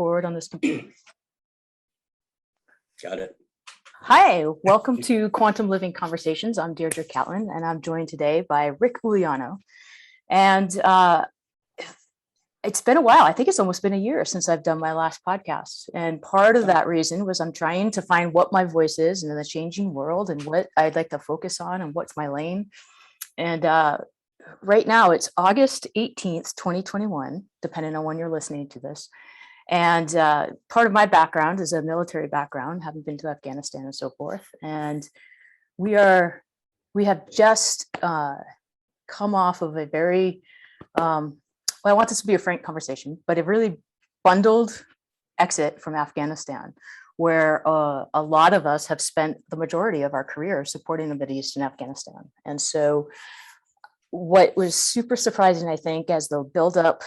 record on this computer. Got it. Hi, welcome to Quantum Living Conversations. I'm Deirdre Catlin, and I'm joined today by Rick Uliano. And it's been a while. I think it's almost been a year since I've done my last podcast. And part of that reason was I'm trying to find what my voice is in the changing world and what I'd like to focus on and what's my lane. And right now it's August 18th, 2021, depending on when you're listening to this. And part of my background is a military background, having been to Afghanistan and so forth. And we have just come off of a very, I want this to be a frank conversation, but a really bundled exit from Afghanistan, where a lot of us have spent the majority of our career supporting the Middle East and Afghanistan. And so what was super surprising, I think, as the build up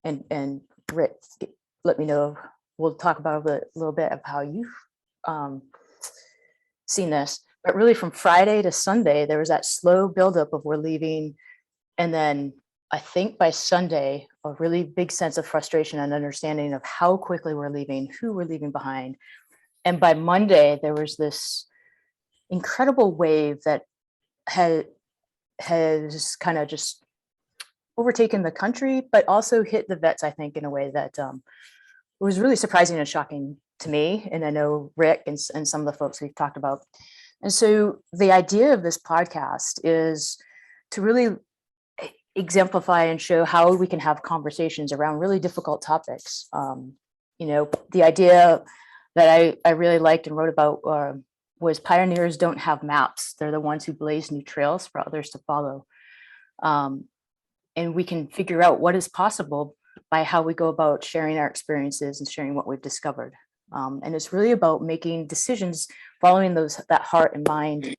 and Rick, let me know, we'll talk about a little bit of how you've seen this, but really from Friday to Sunday, there was that slow buildup of we're leaving. And then I think by Sunday, a really big sense of frustration and understanding of how quickly we're leaving, who we're leaving behind. And by Monday, there was this incredible wave that has kind of just overtaken the country, but also hit the vets, I think, in a way that was really surprising and shocking to me. And I know Rick and some of the folks we've talked about. And so the idea of this podcast is to really exemplify and show how we can have conversations around really difficult topics. The idea that I really liked and wrote about was pioneers don't have maps. They're the ones who blaze new trails for others to follow. And we can figure out what is possible by how we go about sharing our experiences and sharing what we've discovered. And it's really about making decisions, following that heart and mind,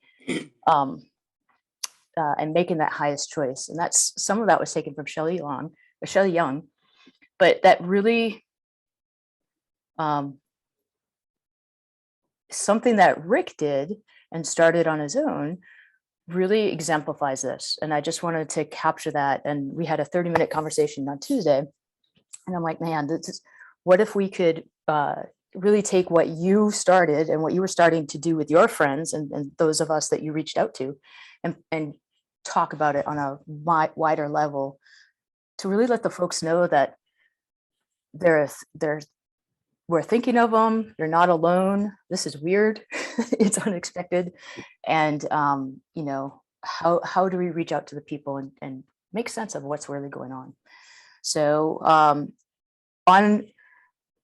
and making that highest choice. And that's some of that was taken from Shelley Young, but that really something that Rick did and started on his own really exemplifies this. And I just wanted to capture that. And we had a 30-minute conversation on Tuesday. And I'm like, man, what if we could really take what you started and what you were starting to do with your friends and those of us that you reached out to and talk about it on a wider level to really let the folks know that we're thinking of them. You're not alone. This is weird. It's unexpected. And, how do we reach out to the people and make sense of what's really going on? So on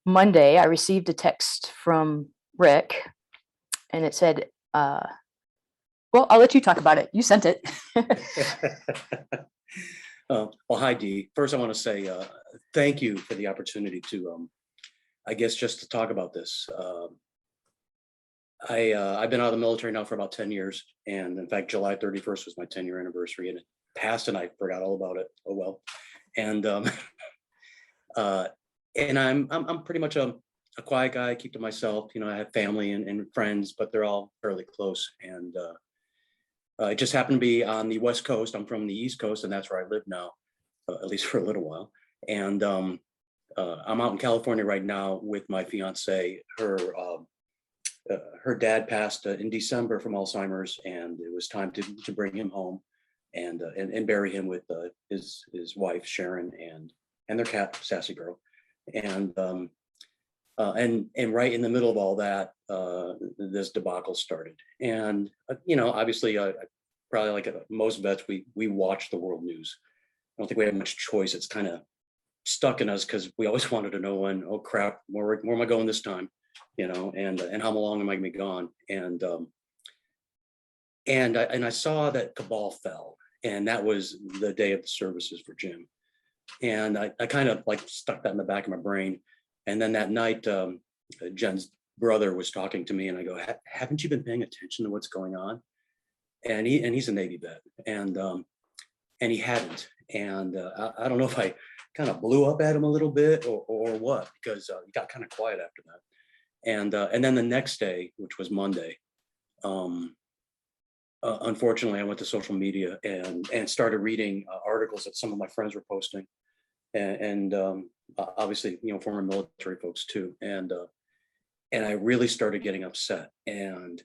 Monday, I received a text from Rick and it said, well, I'll let you talk about it. You sent it. Well, hi, Dee. First, I want to say thank you for the opportunity to, I guess, just to talk about this. I've been out of the military now for about 10 years. And in fact, July 31st was my 10-year anniversary, and it passed and I forgot all about it. Oh, well. And and I'm pretty much a quiet guy. I keep to myself. I have family and friends, but they're all fairly close. And it just happened to be on the West Coast. I'm from the East Coast, and that's where I live now, at least for a little while. And I'm out in California right now with my fiance. Her dad passed in December from Alzheimer's, and it was time to bring him home and bury him with his wife Sharon and their cat Sassy Girl. And right in the middle of all that, this debacle started. And obviously, probably like most vets, we watch the world news. I don't think we have much choice. It's kind of stuck in us because we always wanted to know when. Oh crap, where am I going this time? And how long am I going to be gone? And I saw that Cabal fell, and that was the day of the services for Jim. And I kind of like stuck that in the back of my brain. And then that night, Jen's brother was talking to me, and I go, haven't you been paying attention to what's going on? And he's a Navy vet, and he hadn't. And I don't know if I kind of blew up at him a little bit or what, because he got kind of quiet after that. And then the next day, which was Monday, unfortunately, I went to social media and started reading articles that some of my friends were posting. and obviously, former military folks too. And I really started getting upset. And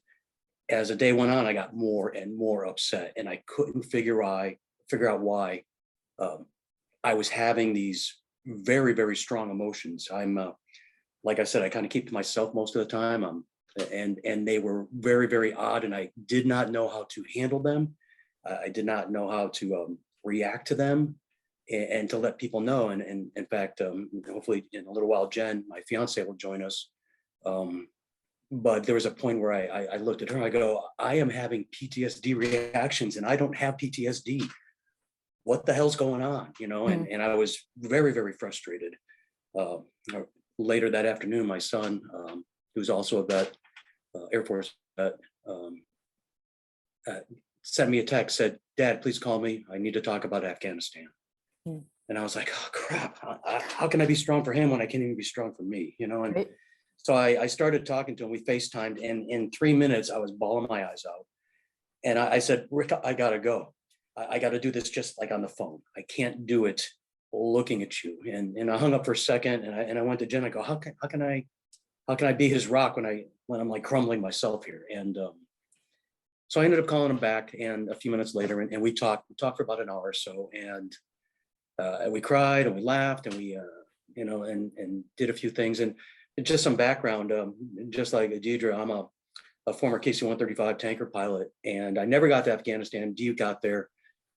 as the day went on, I got more and more upset, and I couldn't figure out why I was having these very, very strong emotions. Like I said, I kind of keep to myself most of the time. And they were very, very odd, and I did not know how to handle them. I did not know how to react to them, and to let people know. And in fact, hopefully in a little while, Jen, my fiance, will join us. But there was a point where I looked at her and I go, I am having PTSD reactions and I don't have PTSD. What the hell's going on? And I was very, very frustrated. Later that afternoon, my son, who's also a vet, Air Force vet, sent me a text, said, Dad, please call me. I need to talk about Afghanistan. And I was like, oh, crap. How can I be strong for him when I can't even be strong for me? And Right. so I started talking to him. We FaceTimed, and in 3 minutes, I was bawling my eyes out. And I said, Rick, I got to go. I got to do this just like on the phone. I can't do it looking at you. And I hung up for a second, and I went to Jen. I go, how can I be his rock when I'm like crumbling myself here? And so I ended up calling him back, and a few minutes later, and we talked for about an hour or so, and we cried and we laughed and we and did a few things. And just some background, just like Deidre, I'm a former KC-135 tanker pilot, and I never got to Afghanistan. Dee got there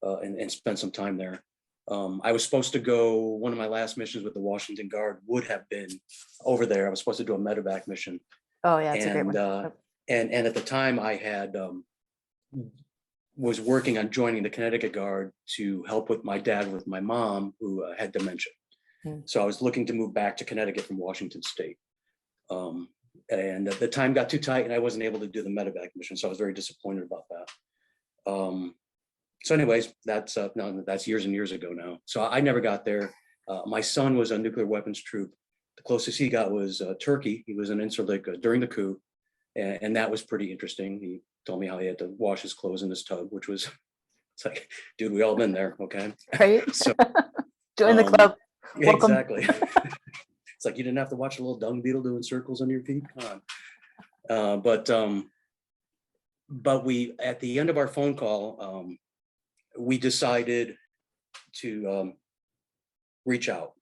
and spent some time there. I was supposed to go, one of my last missions with the Washington Guard would have been over there. I was supposed to do a medevac mission. Oh yeah, it's a great one. And at the time I had was working on joining the Connecticut Guard to help with my dad with my mom, who had dementia. So I was looking to move back to Connecticut from Washington State. And the time got too tight and I wasn't able to do the medevac mission. So I was very disappointed about that. So anyways, that's years and years ago now. So I never got there. My son was a nuclear weapons troop. The closest he got was Turkey. He was an Incirlik during the coup. And that was pretty interesting. He told me how he had to wash his clothes in his tub, which was, it's like, dude, we all been there. Okay. Right. So Join the club. Welcome. Exactly. It's like you didn't have to watch a little dung beetle doing circles under your feet. Come on. But we, at the end of our phone call, we decided to reach out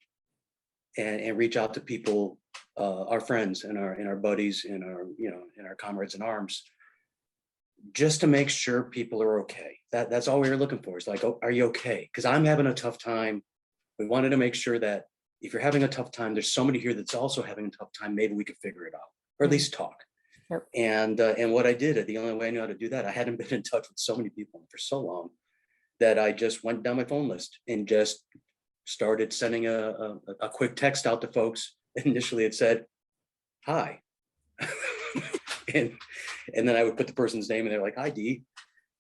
and reach out to people, our friends and our buddies and our comrades in arms, just to make sure people are okay. That's all we were looking for. It's like, oh, are you okay? Because I'm having a tough time. We wanted to make sure that if you're having a tough time, there's somebody here that's also having a tough time. Maybe we could figure it out, or at least talk. Yep. And what I did, the only way I knew how to do that, I hadn't been in touch with so many people for so long that I just went down my phone list and just started sending a quick text out to folks. Initially, it said, "Hi," and then I would put the person's name, and they're like, "Hi, Dee,"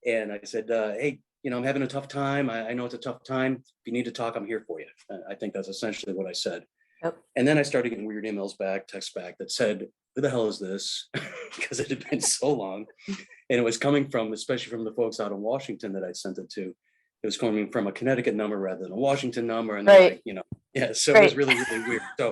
and I said, "Hey, I'm having a tough time. I know it's a tough time. If you need to talk, I'm here for you." I think that's essentially what I said. Yep. And then I started getting weird emails back, texts back that said, "Who the hell is this?" Because it had been so long. And it was coming from, especially from the folks out in Washington that I sent it to. It was coming from a Connecticut number rather than a Washington number. And right. So it was really, really weird. So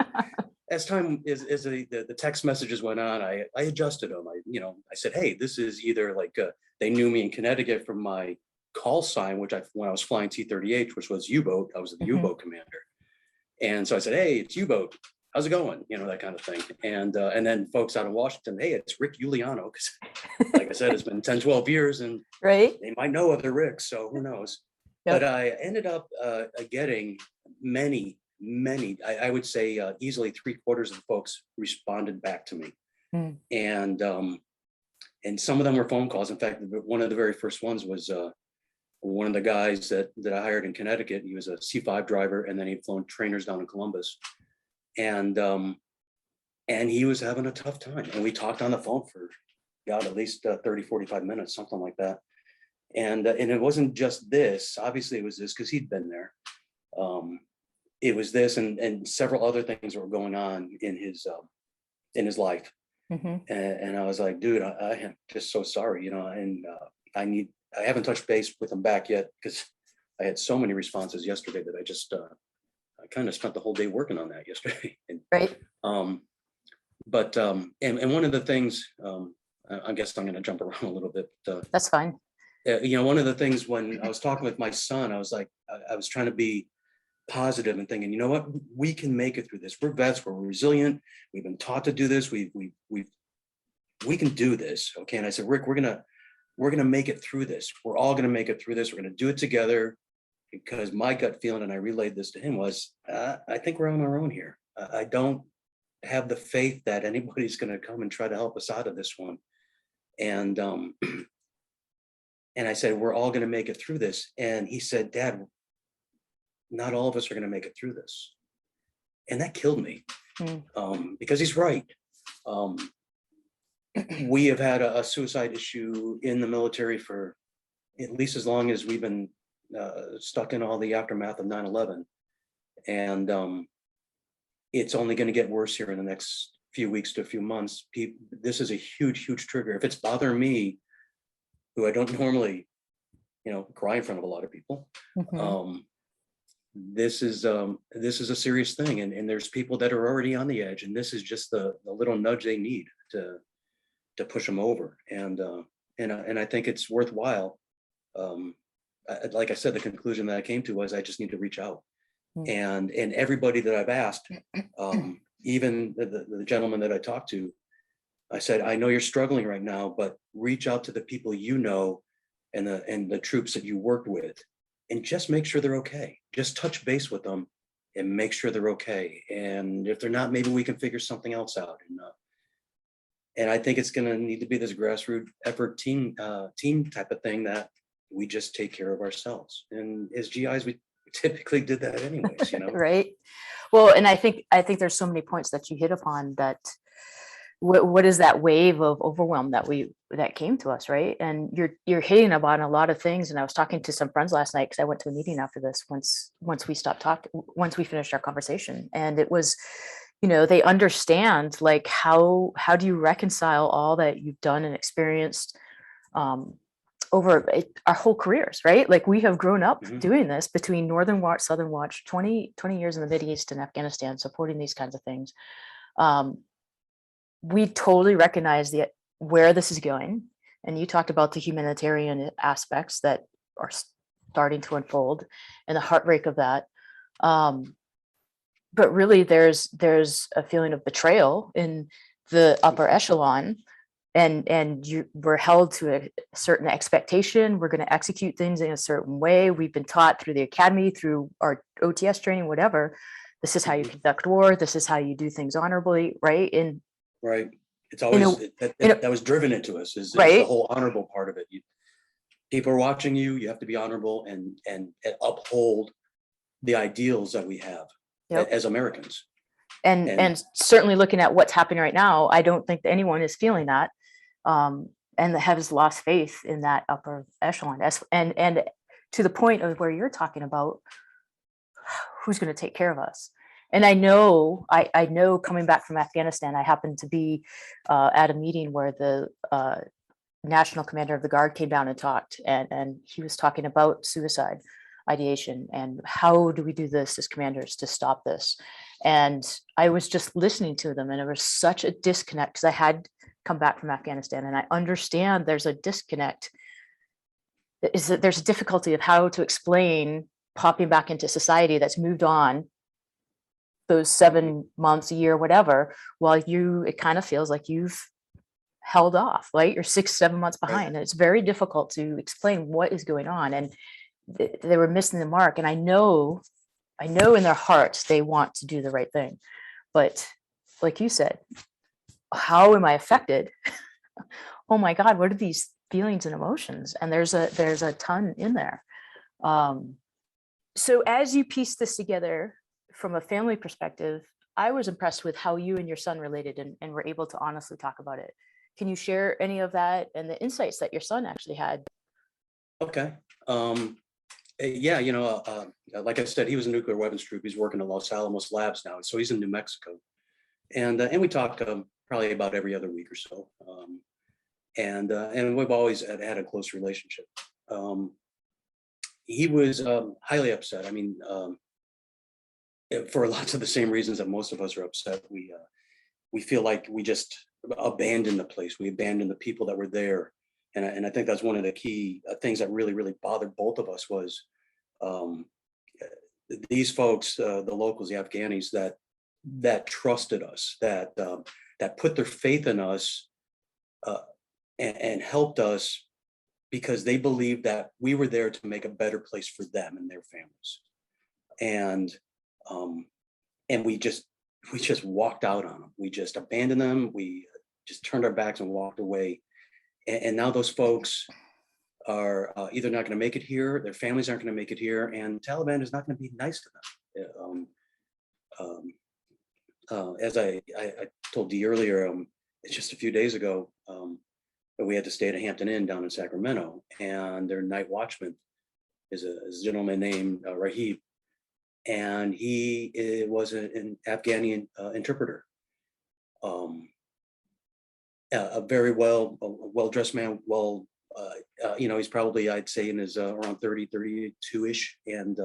as time as the text messages went on, I adjusted them. I said, hey, this is either like they knew me in Connecticut from my call sign, which when I was flying T-38, which was U-boat, I was the U-boat commander. And so I said, hey, it's U-boat. How's it going? That kind of thing. And then folks out in Washington, hey, it's Rick Uliano. Because like I said, it's been 10, 12 years and right. They might know other Ricks. So who knows? Yep. But I ended up getting many, I would say easily 3/4 of the folks responded back to me. And some of them were phone calls. In fact, one of the very first ones was one of the guys that I hired in Connecticut. He was a C5 driver, and then he'd flown trainers down in Columbus. And he was having a tough time. And we talked on the phone for, God, at least 30, 45 minutes, something like that. And it wasn't just this. Obviously, it was this because he'd been there. It was this and several other things that were going on in his life. And I was like, dude, I am just so sorry, and I haven't touched base with him back yet because I had so many responses yesterday that I kind of spent the whole day working on that yesterday. Right. And one of the things, I guess I'm going to jump around a little bit. That's fine. One of the things when I was talking with my son, I was like, I was trying to be positive and thinking, you know what, we can make it through this. We're vets, we're resilient. We've been taught to do this. We can do this. Okay. And I said, Rick, we're gonna make it through this. We're all gonna make it through this. We're gonna do it together, because my gut feeling, and I relayed this to him, was I think we're on our own here. I don't have the faith that anybody's gonna come and try to help us out of this one. And and I said, we're all gonna make it through this. And he said, Dad, not all of us are gonna make it through this. And that killed me, because he's right. We have had a suicide issue in the military for at least as long as we've been stuck in all the aftermath of 9/11. And it's only going to get worse here in the next few weeks to a few months. This is a huge, huge trigger. If it's bothering me, who I don't normally, cry in front of a lot of people, this is a serious thing. And there's people that are already on the edge, and this is just the little nudge they need to push them over. And I think it's worthwhile. Like I said, the conclusion that I came to was I just need to reach out. And everybody that I've asked, even the gentleman that I talked to, I said, I know you're struggling right now, but reach out to the people and the troops that you worked with, and just make sure they're okay. Just touch base with them and make sure they're okay. And if they're not, maybe we can figure something else out. And I think it's going to need to be this grassroots effort, team type of thing, that we just take care of ourselves. And as GIs, we typically did that anyways, Right. Well, and I think there's so many points that you hit upon that. What is that wave of overwhelm that came to us, right? And you're hitting upon a lot of things. And I was talking to some friends last night, because I went to a meeting after this once we finished our conversation, and it was, they understand, like, how do you reconcile all that you've done and experienced over our whole careers, right? Like, we have grown up doing this between Northern Watch, Southern Watch, 20 years in the Mideast and Afghanistan, supporting these kinds of things. We totally recognize where this is going. And you talked about the humanitarian aspects that are starting to unfold and the heartbreak of that. But really, there's a feeling of betrayal in the upper echelon, and we're held to a certain expectation. We're going to execute things in a certain way. We've been taught through the academy, through our OTS training, whatever. This is how you conduct war. This is how you do things honorably, right? Right. It's always that was driven into us, is the whole honorable part of it. People are watching you. You have to be honorable and uphold the ideals that we have as Americans. And certainly, looking at what's happening right now, I don't think that anyone is feeling that, and has lost faith in that upper echelon. And to the point of where you're talking about, who's going to take care of us. And I know coming back from Afghanistan, I happened to be at a meeting where the national commander of the Guard came down and talked, and he was talking about suicide ideation and how do we do this as commanders to stop this. And I was just listening to them, and there was such a disconnect, because I had come back from Afghanistan, and I understand there's a disconnect. Is that there's a difficulty of how to explain popping back into society that's moved on those 7 months, a year, whatever, while it kind of feels like you've held off, right? You're 6-7 months behind. And it's very difficult to explain what is going on. And they were missing the mark. And I know in their hearts, they want to do the right thing. But like you said, how am I affected? Oh my God, what are these feelings and emotions? And there's a ton in there. So as you piece this together from a family perspective, I was impressed with how you and your son related and were able to honestly talk about it. Can you share any of that and the insights that your son actually had? Okay. Yeah, like I said, he was a nuclear weapons troop. He's working at Los Alamos Labs now, so he's in New Mexico, and we talk probably about every other week or so, and we've always had a close relationship. He was highly upset. I mean, for lots of the same reasons that most of us are upset. We feel like we just abandoned the place. We abandoned the people that were there. And I think that's one of the key things that really, really bothered both of us was um, these folks, the locals, the Afghanis that trusted us, that put their faith in us and helped us because they believed that we were there to make a better place for them and their families. And we just walked out on them. We just abandoned them. We just turned our backs and walked away. And now those folks are either not going to make it here, their families aren't going to make it here, and Taliban is not going to be nice to them. As I told Dee earlier, it's just a few days ago that we had to stay at a Hampton Inn down in Sacramento, and their night watchman is a gentleman named Rahib, and he was an Afghani interpreter. A very well-dressed man, he's probably, I'd say, in his around 30, 32-ish. And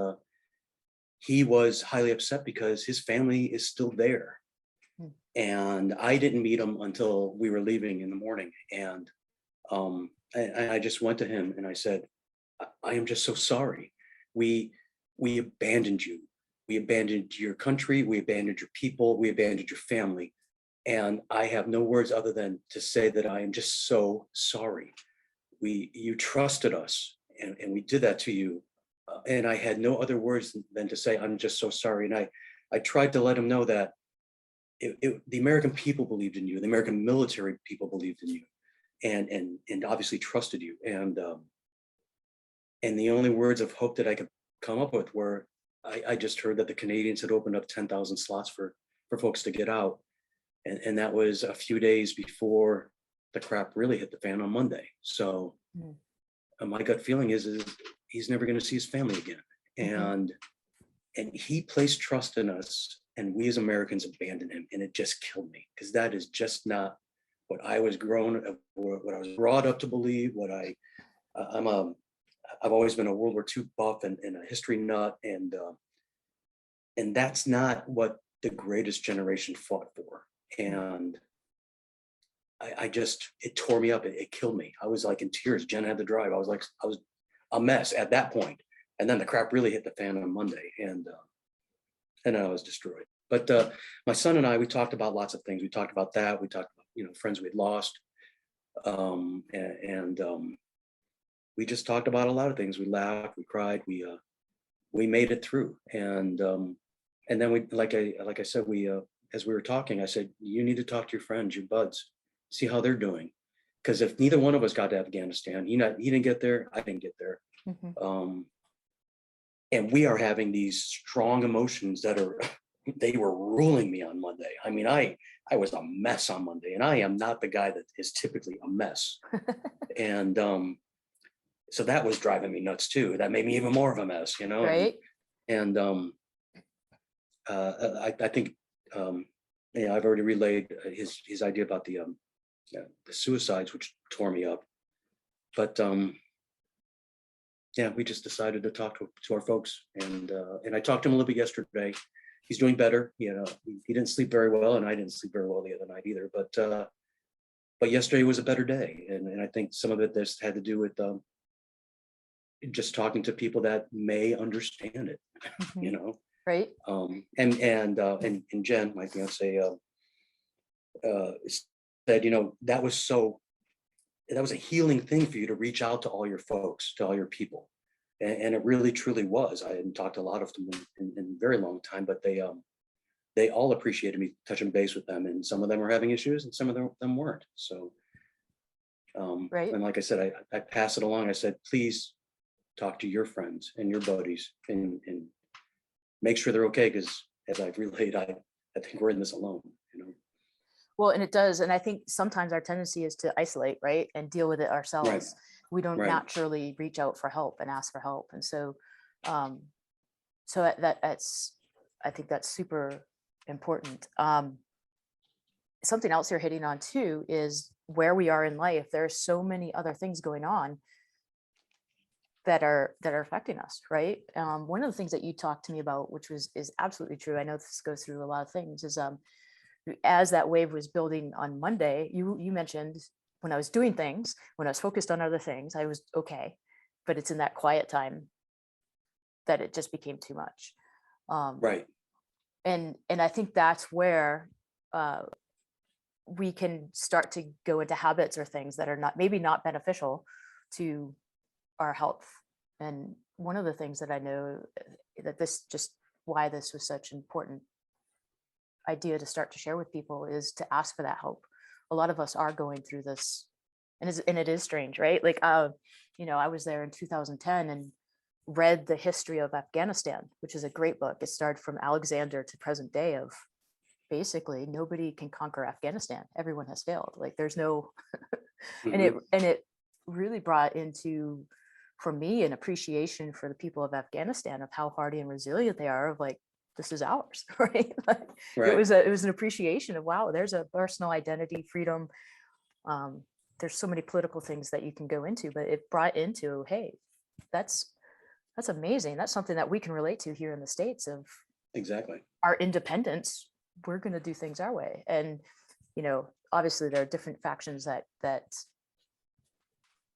he was highly upset because his family is still there. And I didn't meet him until we were leaving in the morning. And I just went to him and I said, I am just so sorry. We abandoned you. We abandoned your country. We abandoned your people. We abandoned your family. And I have no words other than to say that I am just so sorry. You trusted us, and we did that to you. And I had no other words than to say, I'm just so sorry. And I tried to let him know that the American people believed in you, the American military people believed in you, and obviously trusted you. And the only words of hope that I could come up with were, I just heard that the Canadians had opened up 10,000 slots for folks to get out. And that was a few days before the crap really hit the fan on Monday. So my gut feeling is he's never going to see his family again. And he placed trust in us, and we as Americans abandoned him. And it just killed me, because that is just not what I was what I was brought up to believe. I've always been a World War II buff and a history nut. And that's not what the greatest generation fought for. And it tore me up. It killed me. I was like in tears. Jen had to drive. I was a mess at that point. And then the crap really hit the fan on Monday, and I was destroyed. But my son and I, we talked about lots of things. We talked about that. We talked about, friends we'd lost. We just talked about a lot of things. We laughed, we cried, we made it through. And then we, like I said, as we were talking, I said, you need to talk to your friends, your buds, see how they're doing. Because if neither one of us got to Afghanistan, he didn't get there, I didn't get there. And we are having these strong emotions they were ruling me on Monday. I mean, I was a mess on Monday, and I am not the guy that is typically a mess. And so that was driving me nuts too. That made me even more of a mess, Right. And I think I've already relayed his idea about the suicides, which tore me up. But we just decided to talk to our folks, and I talked to him a little bit yesterday. He's doing better. He didn't sleep very well, and I didn't sleep very well the other night either. But yesterday was a better day, and I think some of it this had to do with just talking to people that may understand it. Right. And Jen, my fiance, said, that was a healing thing for you to reach out to all your folks, to all your people. And it really, truly was. I hadn't talked to a lot of them in a very long time, but they all appreciated me touching base with them. And some of them were having issues and some of them weren't. So, right. And like I said, I pass it along. I said, please talk to your friends and your buddies and make sure they're okay. Because as I've relayed, I think we're in this alone, Well, and it does. And I think sometimes our tendency is to isolate, right, and deal with it ourselves. Right. We don't Right. naturally reach out for help and ask for help. And so, I think that's super important. Something else you're hitting on too is where we are in life. There are so many other things going on that are affecting us, right? One of the things that you talked to me about, which is absolutely true. I know this goes through a lot of things. Is as that wave was building on Monday, you mentioned when I was doing things, when I was focused on other things, I was okay, but it's in that quiet time that it just became too much. Right. And I think that's where we can start to go into habits or things that are maybe not beneficial to our health. And one of the things that I know that why this was such an important idea to start to share with people is to ask for that help. A lot of us are going through this, and it is strange, right? Like, I was there in 2010 and read the history of Afghanistan, which is a great book. It started from Alexander to present day of basically nobody can conquer Afghanistan. Everyone has failed. Like there's no, and it really brought into, for me, an appreciation for the people of Afghanistan, of how hardy and resilient they are, of like, this is ours, right? Like, Right. It was an appreciation of, wow, there's a personal identity, freedom. There's so many political things that you can go into, but it brought into, hey, that's amazing. That's something that we can relate to here in the States of Exactly. our independence. We're going to do things our way. And, obviously there are different factions that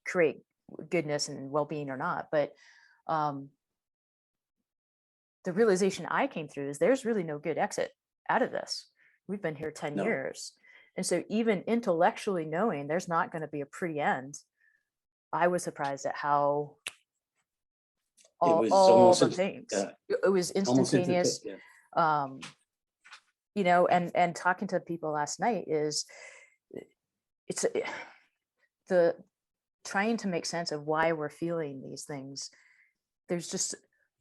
create goodness and well-being or not. But the realization I came through is there's really no good exit out of this. We've been here 10 No. years. And so even intellectually knowing there's not going to be a pretty end, I was surprised at how all the things, it was instantaneous. And talking to people last night it's the trying to make sense of why we're feeling these things. There's just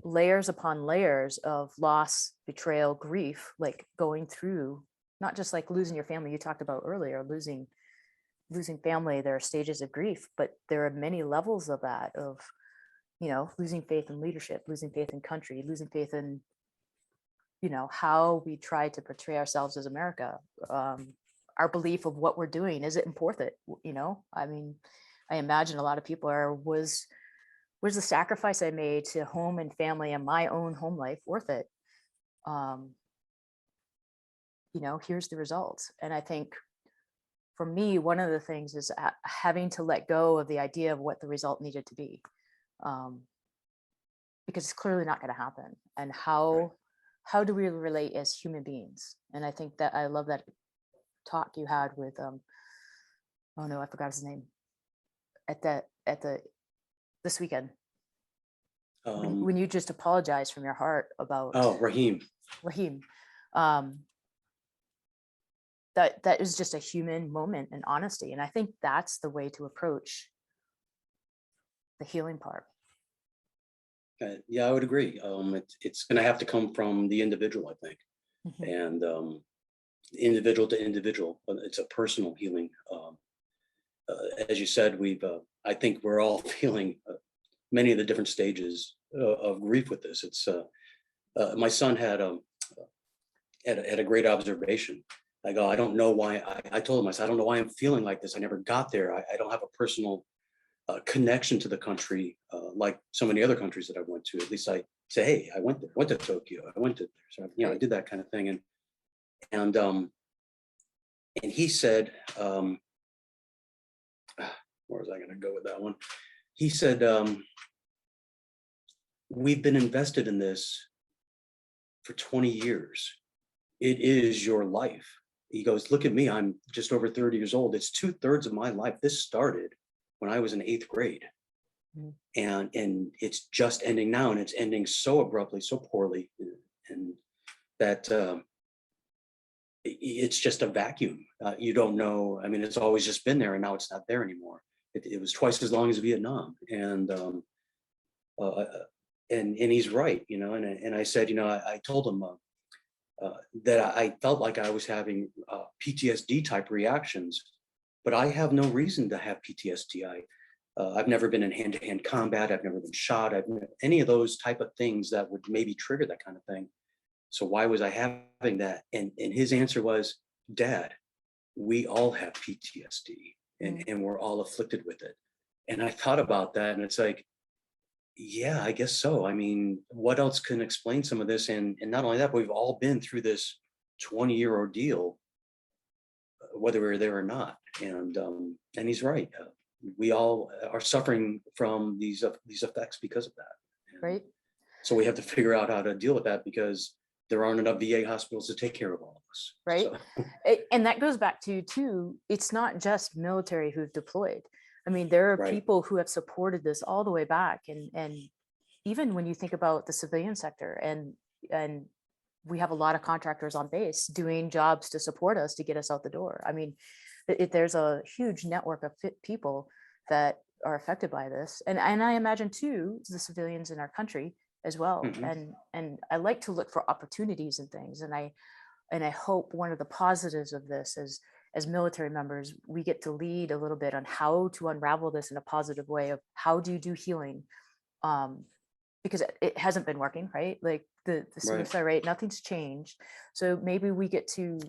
layers upon layers of loss, betrayal, grief, like going through, not just like losing your family. You talked about earlier, losing family. There are stages of grief, but there are many levels of that, of, losing faith in leadership, losing faith in country, losing faith in, how we try to portray ourselves as America. Our belief of what we're doing, is it worth it? I mean, I imagine a lot of people was the sacrifice I made to home and family and my own home life worth it? Here's the results. And I think for me, one of the things is having to let go of the idea of what the result needed to be, because it's clearly not going to happen. And how do we relate as human beings? And I think that I love that talk you had with oh no, I forgot his name, at the this weekend, when you just apologized from your heart about Raheem. That is just a human moment and honesty. And I think that's the way to approach the healing part. Yeah, I would agree. It's going to have to come from the individual, I think. And individual to individual. It's a personal healing. As you said, I think we're all feeling many of the different stages of grief with this. It's my son had a great observation. I go, I don't know why. I told him, I said, I don't know why I'm feeling like this. I never got there. I don't have a personal connection to the country like so many other countries that I went to. At least I say, hey, I went there, went to Tokyo, I went to there. So I did that kind of thing. And he said, where was I going to go with that one? He said, we've been invested in this for 20 years. It is your life. He goes, look at me. I'm just over 30 years old. It's 2/3 of my life. This started when I was in 8th grade. And it's just ending now. And it's ending so abruptly, so poorly. And that it's just a vacuum. You don't know. I mean, it's always just been there, and now it's not there anymore. It was twice as long as Vietnam. And he's right, and I said, I told him that I felt like I was having PTSD type reactions, but I have no reason to have PTSD. I've never been in hand-to-hand combat. I've never been shot. Any of those type of things that would maybe trigger that kind of thing. So why was I having that? And his answer was, Dad, we all have PTSD and we're all afflicted with it. And I thought about that, and it's like, Yeah, I guess so. I mean, what else can explain some of this? And not only that, but we've all been through this 20-year ordeal, whether we're there or not. And he's right. We all are suffering from these effects because of that. And Right. so we have to figure out how to deal with that because there aren't enough VA hospitals to take care of all of us. Right. So And that goes back to too, it's not just military who've deployed. I mean, there are right, people who have supported this all the way back. And even when you think about the civilian sector, and we have a lot of contractors on base doing jobs to support us to get us out the door. I mean, there's a huge network of people that are affected by this. And I imagine too, the civilians in our country as well. hmm And I like to look for opportunities and things. And I hope one of the positives of this is, as military members, we get to lead a little bit on how to unravel this in a positive way of how do you do healing, because it hasn't been working, right? Like the right, suicide rate, nothing's changed. So maybe we get to,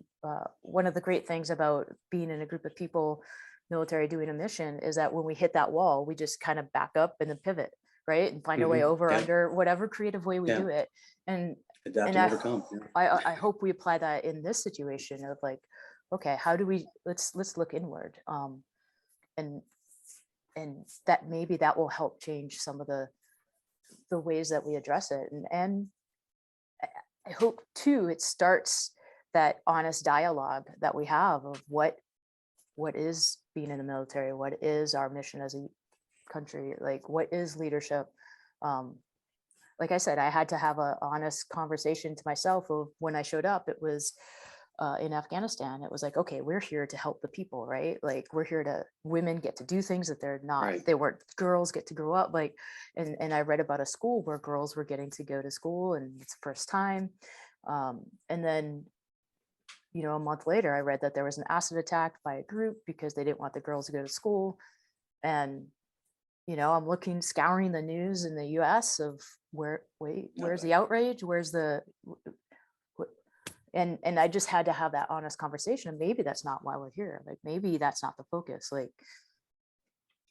one of the great things about being in a group of people, military doing a mission, is that when we hit that wall, we just kind of back up and then pivot, right? And find our way over, yeah, under whatever creative way we yeah, do it. And adapt and and I overcome. Yeah. I hope we apply that in this situation of like, okay, how do we, let's look inward, and and that maybe that will help change some of the ways that we address it. And I hope too it starts that honest dialogue that we have of what is being in the military, what is our mission as a country, like what is leadership. um, like I said, I had to have an honest conversation to myself of when I showed up. It was in Afghanistan. It was like, okay, we're here to help the people, right? Like we're here to, women get to do things that they're not, Right. they weren't, girls get to grow up. Like, and I read about a school where girls were getting to go to school and it's the first time. And then, a month later, I read that there was an acid attack by a group because they didn't want the girls to go to school. And I'm looking, scouring the news in the US of where's the outrage? Where's the, and I just had to have that honest conversation. And maybe that's not why we're here. Like, maybe that's not the focus. Like,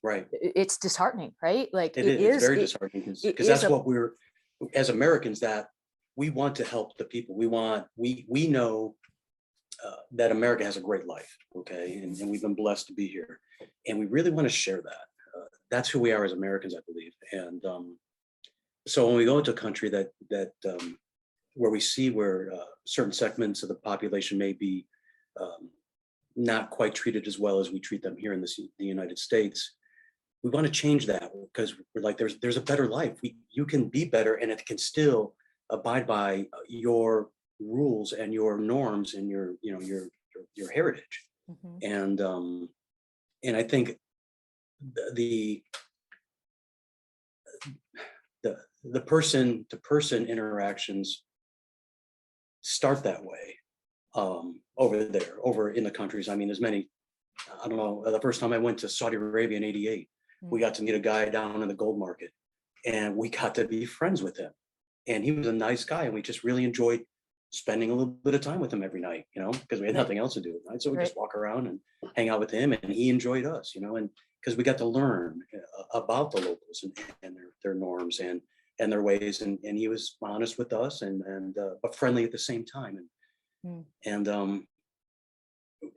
Right. it's disheartening, right? Like It is. It's very disheartening it because is that's a, what we're, as Americans, that we want to help the people. We know that America has a great life, okay, and we've been blessed to be here, and we really want to share that. That's who we are as Americans, I believe. And so when we go into a country that where we see where certain segments of the population may be not quite treated as well as we treat them here in the United States, we want to change that because we're like, there's a better life. You can be better, and it can still abide by your rules and your norms and your heritage. Mhm. And I think the the person to person interactions start that way over in the countries. I mean, there's many. I don't know. The first time I went to Saudi Arabia in '88, we Mm. got to meet a guy down in the gold market, and we got to be friends with him. And he was a nice guy, and we just really enjoyed spending a little bit of time with him every night, because we had Right. nothing else to do at night. So we Right. just walk around and hang out with him, and he enjoyed us, and because we got to learn about the locals and their norms and their ways, and he was honest with us and but friendly at the same time. Mm. And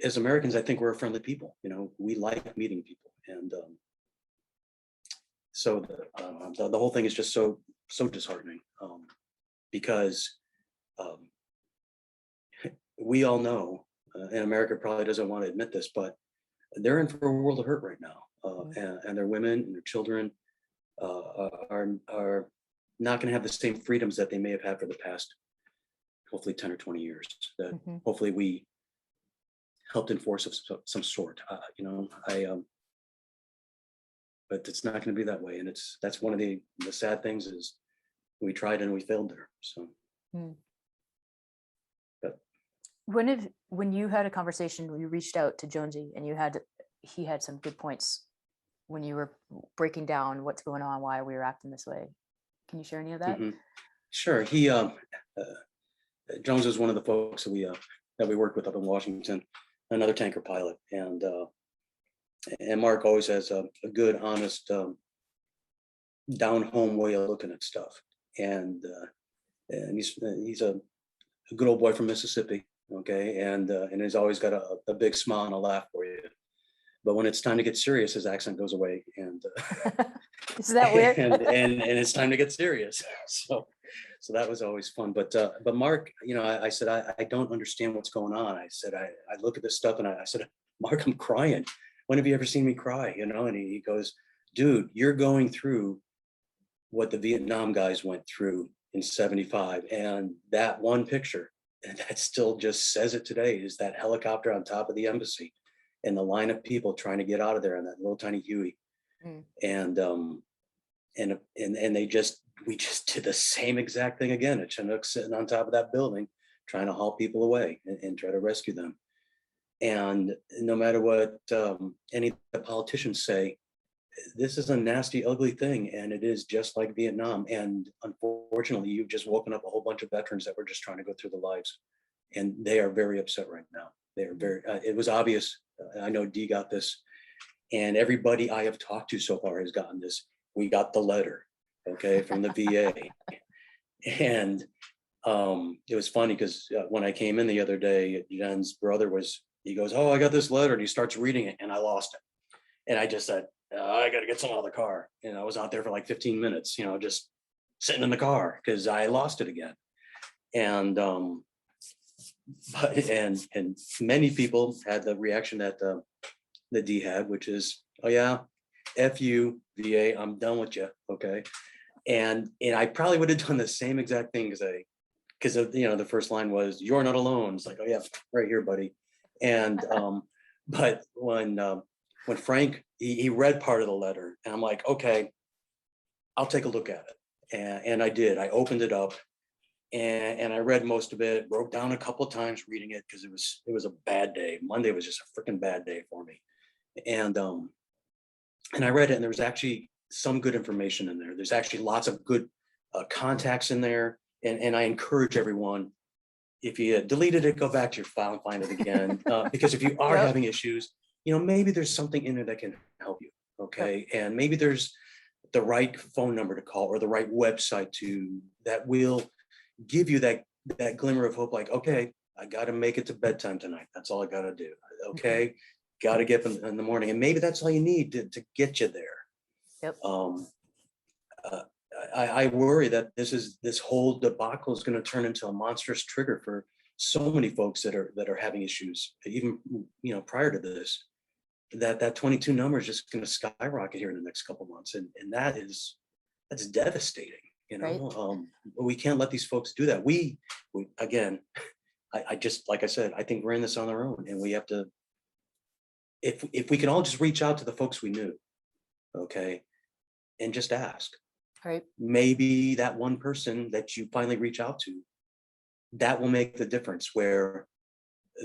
as Americans, I think we're a friendly people. We like meeting people, and so the whole thing is just so disheartening, because um, we all know, and America probably doesn't want to admit this, but they're in for a world of hurt right now, Mm. and their women and their children are not going to have the same freedoms that they may have had for the past, hopefully 10 or 20 years. That Mhm. hopefully we helped enforce of some sort. But it's not going to be that way, and that's one of the sad things is we tried and we failed there. So, Mm. but When you had a conversation, you reached out to Jonesy, and he had some good points when you were breaking down what's going on, why we were acting this way. Can you share any of that? mhm. Sure. Jones is one of the folks that we worked with up in Washington, another tanker pilot, and Mark always has a good, honest down home way of looking at stuff. And he's a good old boy from Mississippi, okay, and he's always got a big smile and a laugh for you. But when it's time to get serious, his accent goes away, and Is that weird? and it's time to get serious. So that was always fun. But Mark, I said I don't understand what's going on. I said I look at this stuff and I said, Mark, I'm crying. When have you ever seen me cry? And he goes, dude, you're going through what the Vietnam guys went through in 75, and that one picture, and that still just says it today, is that helicopter on top of the embassy and the line of people trying to get out of there on that little tiny Huey. Mm. And we just did the same exact thing again. A Chinook sitting on top of that building, trying to haul people away and try to rescue them. And no matter what any of the politicians say, this is a nasty, ugly thing, and it is just like Vietnam. And unfortunately, you've just woken up a whole bunch of veterans that were just trying to go through their lives, and they are very upset right now. They are very. It was obvious. I know Dee got this, and everybody I have talked to so far has gotten this. We got the letter, okay, from the VA, and it was funny because when I came in the other day, Jen's brother he goes, oh, I got this letter, and he starts reading it, and I lost it, and I just said, I got to get some out of the car. And I was out there for like 15 minutes, just sitting in the car because I lost it again. And and many people had the reaction that D had, which is, oh yeah, F you, VA, I'm done with you, okay. And I probably would have done the same exact thing because the first line was, you're not alone. It's like, oh yeah, right here, buddy. And but when Frank, he read part of the letter, and I'm like, okay, I'll take a look at it. And I did. I opened it up, and I read most of it, broke down a couple of times reading it because it was a bad day. Monday was just a freaking bad day for me. And I read it, and there was actually some good information in there. There's actually lots of good contacts in there. And I encourage everyone, if you deleted it, go back to your file and find it again. Because if you are having issues, maybe there's something in there that can help you, okay? And maybe there's the right phone number to call or the right website that will give you that glimmer of hope, like, okay, I got to make it to bedtime tonight. That's all I got to do, okay? Got to get up in the morning. And maybe that's all you need to get you there. Yep. I worry that this whole debacle is going to turn into a monstrous trigger for so many folks that are having issues, even prior to this. That 22 number is just going to skyrocket here in the next couple of months, and that's devastating. Right. We can't let these folks do that. We again, I just, like I said, I think we're in this on our own, and we have to. If we can all just reach out to the folks we knew, okay, and just ask. Right. Maybe that one person that you finally reach out to, that will make the difference where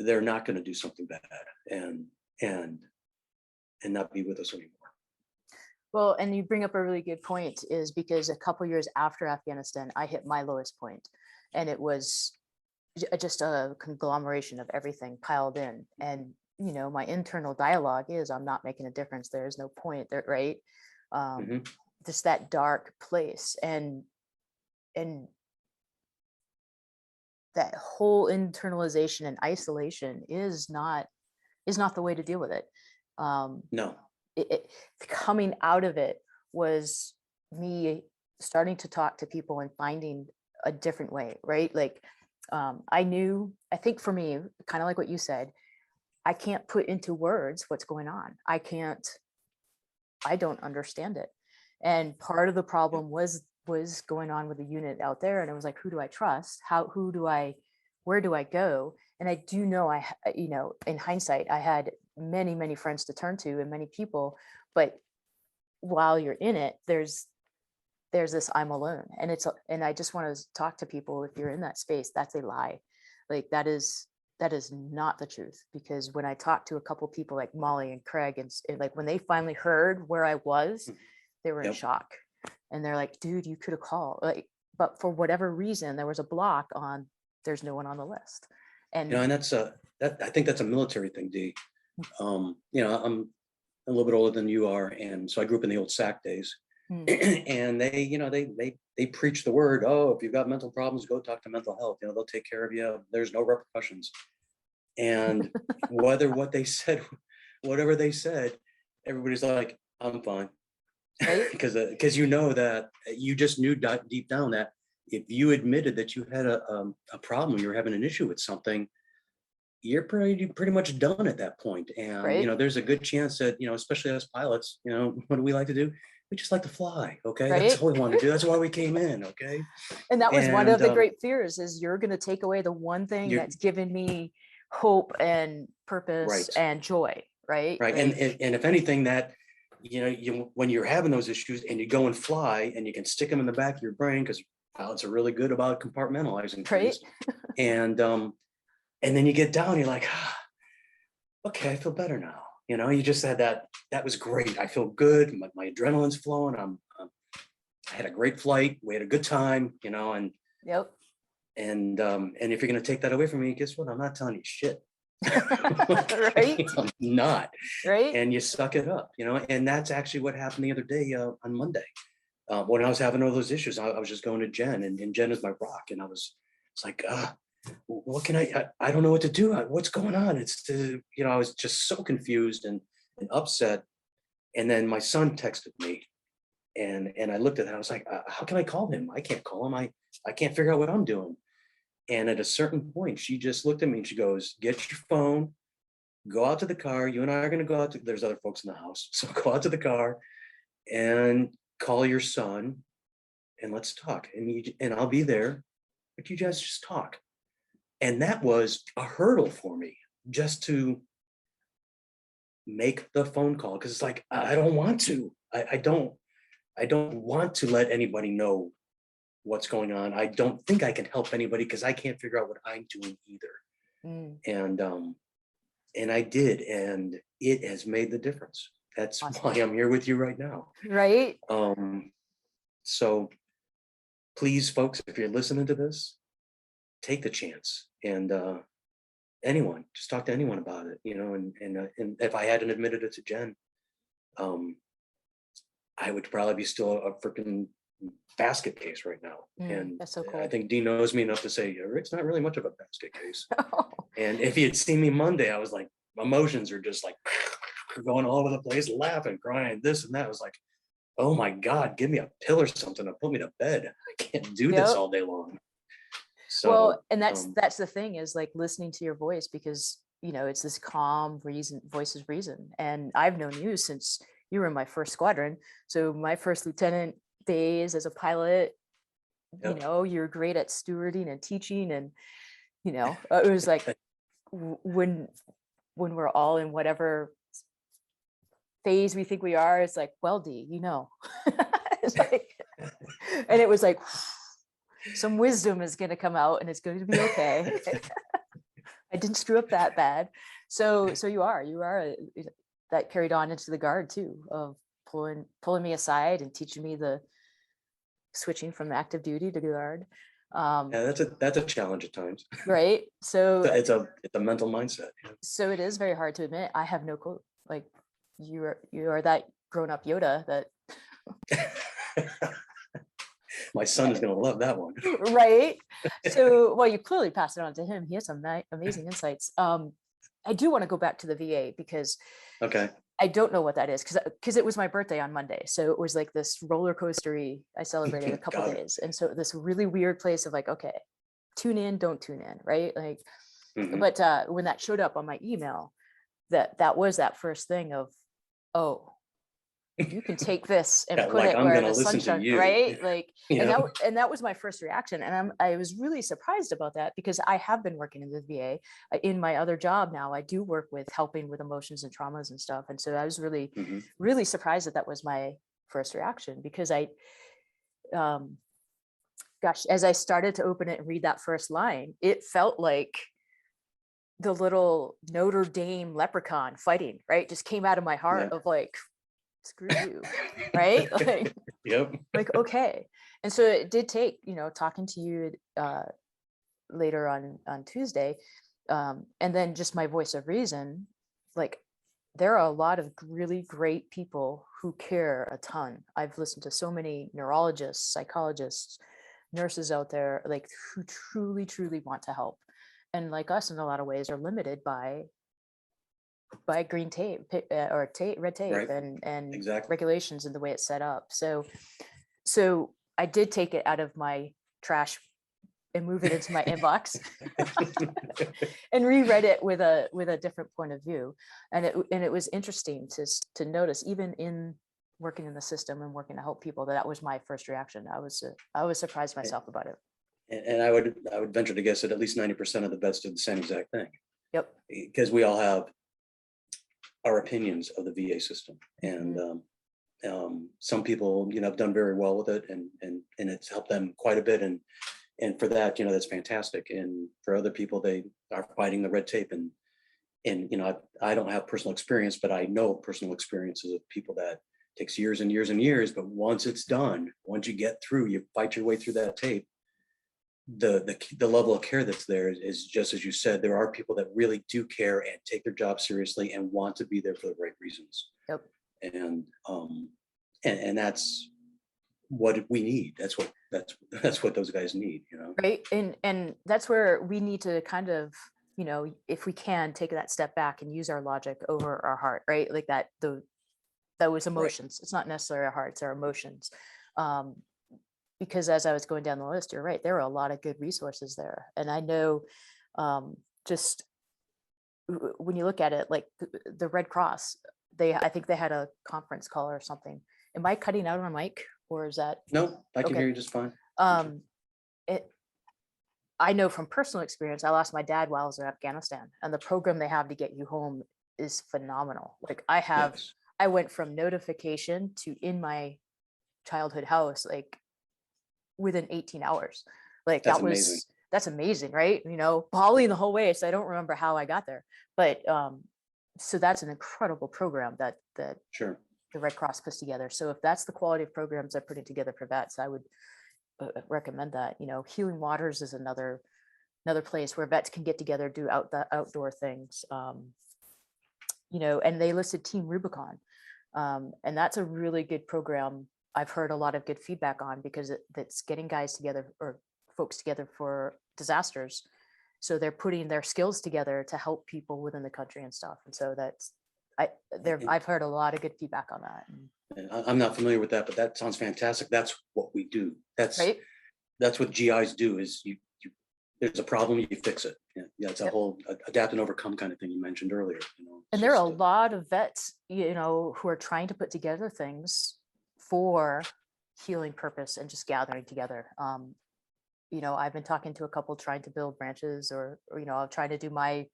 they're not going to do something bad and not be with us anymore. Well, and you bring up a really good point, is because a couple years after Afghanistan, I hit my lowest point, and it was just a conglomeration of everything piled in. And my internal dialogue is, I'm not making a difference. There is no point there, right? Just that dark place, and that whole internalization and isolation is not the way to deal with it. No. Coming out of it was me starting to talk to people and finding a different way, right? Like I think for me, kind of like what you said, I can't put into words what's going on. I don't understand it. And part of the problem was going on with the unit out there. And it was like, who do I trust? Where do I go? And I do know, in hindsight, I had many, many friends to turn to and many people, but while you're in it, there's this, I'm alone. And I just want to talk to people, if you're in that space, that's a lie. Like that is not the truth. Because when I talked to a couple people like Molly and Craig, and like when they finally heard where I was, they were in shock, and they're like, dude, you could have called, but for whatever reason, there was a block on, there's no one on the list. And and that's I think that's a military thing, Dee. I'm a little bit older than you are, and so I grew up in the old SAC days, And they, they preach the word. Oh, if you've got mental problems, go talk to mental health. They'll take care of you. There's no repercussions. And whatever they said, everybody's like, I'm fine. Right. Because that you just knew deep down that if you admitted that you had a problem, you were having an issue with something, you're pretty much done at that point. And Right. there's a good chance that especially as pilots, what do we like to do? We just like to fly. Okay, Right. that's all we want to do. That's why we came in. Okay, And that was one and of the great fears, is you're going to take away the one thing you that's given me hope and purpose right, and joy. Right. right, Like, and if anything, that when you're having those issues and you go and fly and you can stick them in the back of your brain, because pilots are really good about compartmentalizing right. things, and then you get down, you're like, okay, I feel better now. You just had that was great. I feel good. My adrenaline's flowing. I had a great flight. We had a good time, and Yep. and if you're gonna take that away from me, guess what? I'm not telling you shit. Right. I'm not. Right. And you suck it up, and that's actually what happened the other day on Monday. When I was having all those issues, I was just going to Jen, and Jen is my rock. And it's like, what can I don't know what to do. What's going on? I was just so confused and upset. And then my son texted me, and I looked at that. I was like, how can I call him? I can't call him. I can't figure out what I'm doing. And at a certain point, she just looked at me and she goes, get your phone, go out to the car. You and I are going to go out to, there's other folks in the house. So go out to the car and call your son and let's talk. And I'll be there, but you guys just talk. And that was a hurdle for me, just to make the phone call. Cause it's like, I don't want to, I don't want to let anybody know what's going on. I don't think I can help anybody because I can't figure out what I'm doing either. And I did, and it has made the difference. That's Awesome. why I'm here with you right now. Right. So please, folks, if you're listening to this, take the chance, and just talk to anyone about it, and if I hadn't admitted it to Jen, I would probably be still a freaking basket case right now. And That's so cool. I think Dean knows me enough to say, Rick's not really much of a basket case. And if he had seen me Monday, I was like, emotions are just like going all over the place, laughing, crying, this and that. I was like, oh my God, give me a pill or something to put me to bed. I can't do this all day long. So, well, and that's the thing, is like listening to your voice, because it's this calm voice is reason. And I've known you since you were in my first squadron. So my first lieutenant days as a pilot, you're great at stewarding and teaching. And, it was like when we're all in whatever phase we think we are, it's like, well, D, it's like, and it was like, some wisdom is going to come out and it's going to be okay. I didn't screw up that bad. So you are that carried on into the guard too, of pulling me aside and teaching me the switching from active duty to guard. Yeah, that's a challenge at times. Right. So it's a mental mindset. Yeah. So it is very hard to admit. I have no clue. Like you are that grown up Yoda that my son is going to love that one. Right. So, well, you clearly passed it on to him. He has some amazing insights. I do want to go back to the VA because I don't know what that is, because it was my birthday on Monday. So it was like this roller coastery. I celebrated a couple days. And so this really weird place of like, okay, tune in, don't tune in. Right. Like, but when that showed up on my email, that was that first thing of, oh, you can take this and put it where the sun shines, right? Like, and that was my first reaction. And I was really surprised about that, because I have been working in the VA. In my other job now, I do work with helping with emotions and traumas and stuff. And so I was really, really surprised that was my first reaction, because as I started to open it and read that first line, it felt like the little Notre Dame leprechaun fighting, right? Just came out of my heart of like, screw you, right? Like, like, okay. And so it did take, talking to you later on Tuesday, and then just my voice of reason, like there are a lot of really great people who care a ton. I've listened to so many neurologists, psychologists, nurses out there, like, who truly, truly want to help. And like us, in a lot of ways, are limited by green tape, or red tape, Right. and Exactly. regulations and the way it's set up. So I did take it out of my trash and move it into my inbox and reread it with a different point of view. And it was interesting to notice, even in working in the system and working to help people, that was my first reaction. I was surprised myself about it. And I would venture to guess that at least 90% of the vets did the same exact thing. Yep. Because we all have our opinions of the VA system, and some people, have done very well with it, and it's helped them quite a bit, and for that, that's fantastic. And for other people, they are fighting the red tape, and I don't have personal experience, but I know personal experiences of people that takes years and years and years, but once it's done, once you get through, you fight your way through that tape, the level of care that's there is just as you said. There are people that really do care and take their job seriously and want to be there for the right reasons. Yep. And that's what we need. That's what those guys need, Right. And that's where we need to kind of, if we can, take that step back and use our logic over our heart, right? Like those emotions. Right. It's not necessarily our heart, it's our emotions. Because as I was going down the list, you're right, there are a lot of good resources there. And I know, just when you look at it, like the Red Cross, I think they had a conference call or something. Am I cutting out on my mic, or is that? No, I can hear you just fine. I know from personal experience, I lost my dad while I was in Afghanistan, and the program they have to get you home is phenomenal. Like Yes. I went from notification to in my childhood house, like within 18 hours. Like That's amazing. That's amazing, right? Bawling the whole way. So I don't remember how I got there, but so that's an incredible program that Sure. the Red Cross puts together. So if that's the quality of programs they're putting together for vets, I would recommend that. Healing Waters is another place where vets can get together, do outdoor things. And they listed Team Rubicon, and that's a really good program. I've heard a lot of good feedback on, because that's getting guys together, or folks together, for disasters. So they're putting their skills together to help people within the country and stuff. And so I've heard a lot of good feedback on that. And I'm not familiar with that, but that sounds fantastic. That's what we do. That's what GIs do. Is you there's a problem, you fix it. Yeah, it's a whole adapt and overcome kind of thing you mentioned earlier. And there are a lot of vets, who are trying to put together things for healing purpose and just gathering together. I've been talking to a couple trying to build branches, or I'm trying to do my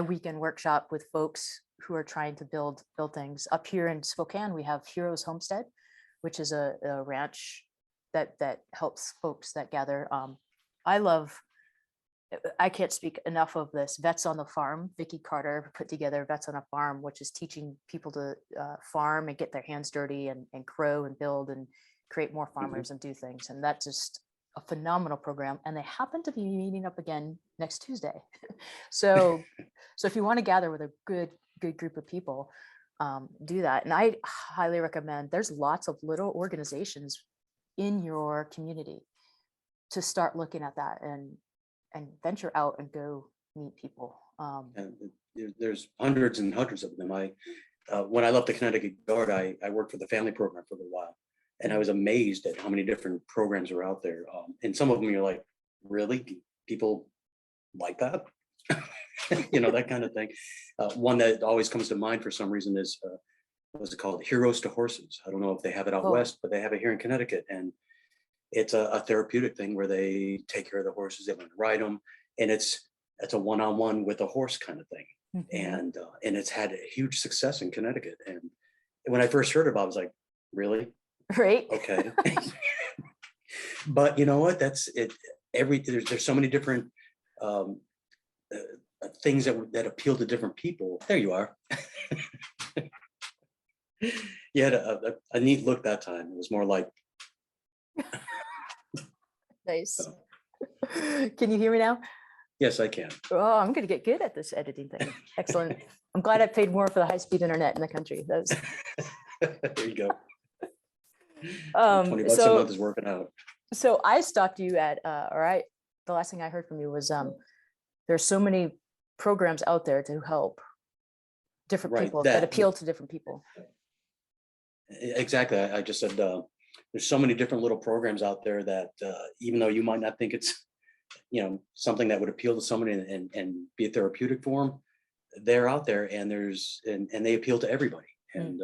weekend workshop with folks who are trying to build things. Up here in Spokane, we have Heroes Homestead, which is a ranch that helps folks that gather. I can't speak enough of this. Vets on the Farm, Vicki Carter put together Vets on a Farm, which is teaching people to farm and get their hands dirty and grow and build and create more farmers and do things. And that's just a phenomenal program. And they happen to be meeting up again next Tuesday. So if you want to gather with a good group of people, do that. And I highly recommend, there's lots of little organizations in your community to start looking at that and venture out and go meet people. And there's hundreds and hundreds of them. When I left the Connecticut Guard, I worked for the family program for a little while, and I was amazed at how many different programs are out there. And some of them you're like, really? People like that? That kind of thing. One that always comes to mind for some reason is, what's it called? Heroes to Horses. I don't know if they have it out west, but they have it here in Connecticut. And it's a therapeutic thing where they take care of the horses, they learn to ride them, and it's a one-on-one with a horse kind of thing. And it's had a huge success in Connecticut. And when I first heard about it, I was like, really? Right. Okay. But you know what? That's it. There's so many different things that appeal to different people. There you are. You had a neat look that time. It was more like. Nice. Can you hear me now? Yes, I can. Oh, I'm going to get good at this editing thing. Excellent. I'm glad I paid more for the high-speed internet in the country. That's There you go. 20 bucks a month is working out. So I stopped you at, the last thing I heard from you was there's so many programs out there to help different Right, people that appeal to different people. Exactly. I just said there's so many different little programs out there that even though you might not think it's something that would appeal to somebody and be a therapeutic for them, they're out there, and they appeal to everybody. And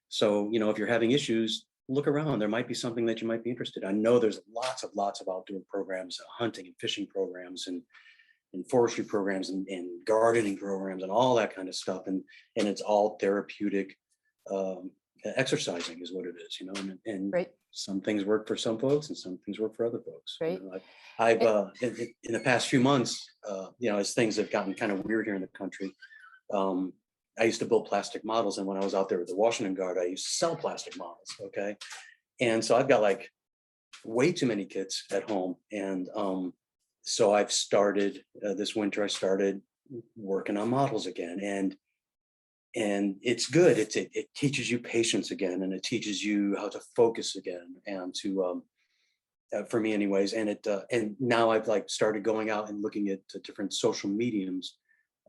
so if you're having issues, look around. There might be something that you might be interested in. I know there's lots of outdoor programs, hunting and fishing programs, and forestry programs, and gardening programs, and all that kind of stuff. And it's all therapeutic. Exercising is what it is, and Right. some things work for some folks and some things work for other folks. Right. I've in the past few months, as things have gotten kind of weird here in the country, I used to build plastic models, and when I was out there with the Washington Guard, I used to sell plastic models. Okay, and so I've got like way too many kits at home, and so I've started this winter. I started working on models again, and it's good. It teaches you patience again, and it teaches you how to focus again, and to for me anyways. And now I've like started going out and looking at different social mediums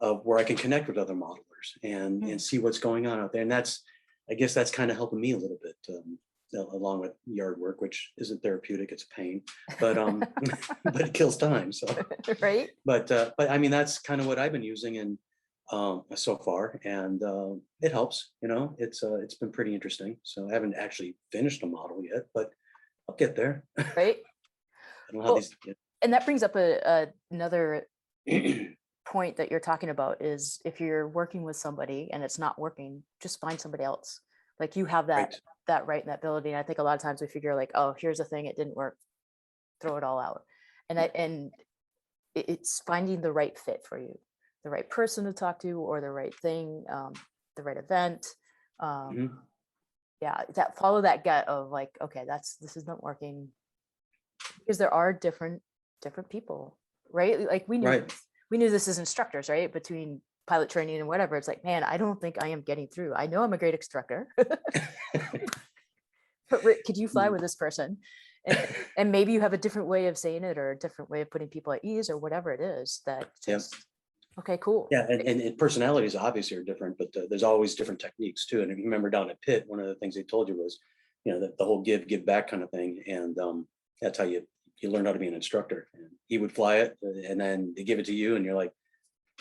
of where I can connect with other modelers and see what's going on out there. And I guess that's kind of helping me a little bit, along with yard work, which isn't therapeutic. It's a pain, but but it kills time. So Right. But I mean, that's kind of what I've been using, and so far, and it helps. It's been pretty interesting. So I haven't actually finished a model yet, but I'll get there. Right. I don't know how these. And that brings up another point that you're talking about, is if you're working with somebody and it's not working, just find somebody else. Like you have that right and that ability. And I think a lot of times we figure like, oh, here's a thing, it didn't work, throw it all out. And it's finding the right fit for you, the right person to talk to, or the right thing, the right event. Yeah, follow that gut of like, okay, this isn't working, because there are different people, right? Like we knew this as instructors, right? Between pilot training and whatever, it's like, man, I don't think I am getting through. I know I'm a great instructor, but Rick, could you fly with this person? And maybe you have a different way of saying it, or a different way of putting people at ease, or whatever it is that just, okay, cool. Yeah, and personalities obviously are different, but there's always different techniques too. And if you remember down at Pitt, one of the things they told you was, the whole give back kind of thing, and that's how you learn how to be an instructor. And he would fly it, and then they give it to you, and you're like,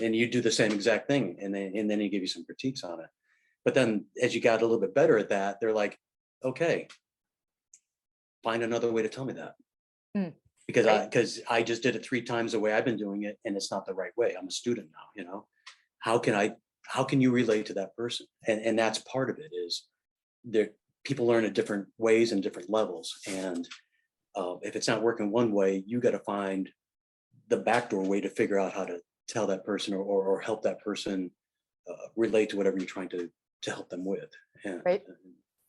and you do the same exact thing, and then he give you some critiques on it. But then as you got a little bit better at that, they're like, okay, find another way to tell me that. Because I just did it 3 times the way I've been doing it, and it's not the right way. I'm a student now. How can you relate to that person? And that's part of it, is people learn at different ways and different levels. And if it's not working one way, you got to find the backdoor way to figure out how to tell that person or help that person relate to whatever you're trying to help them with. And,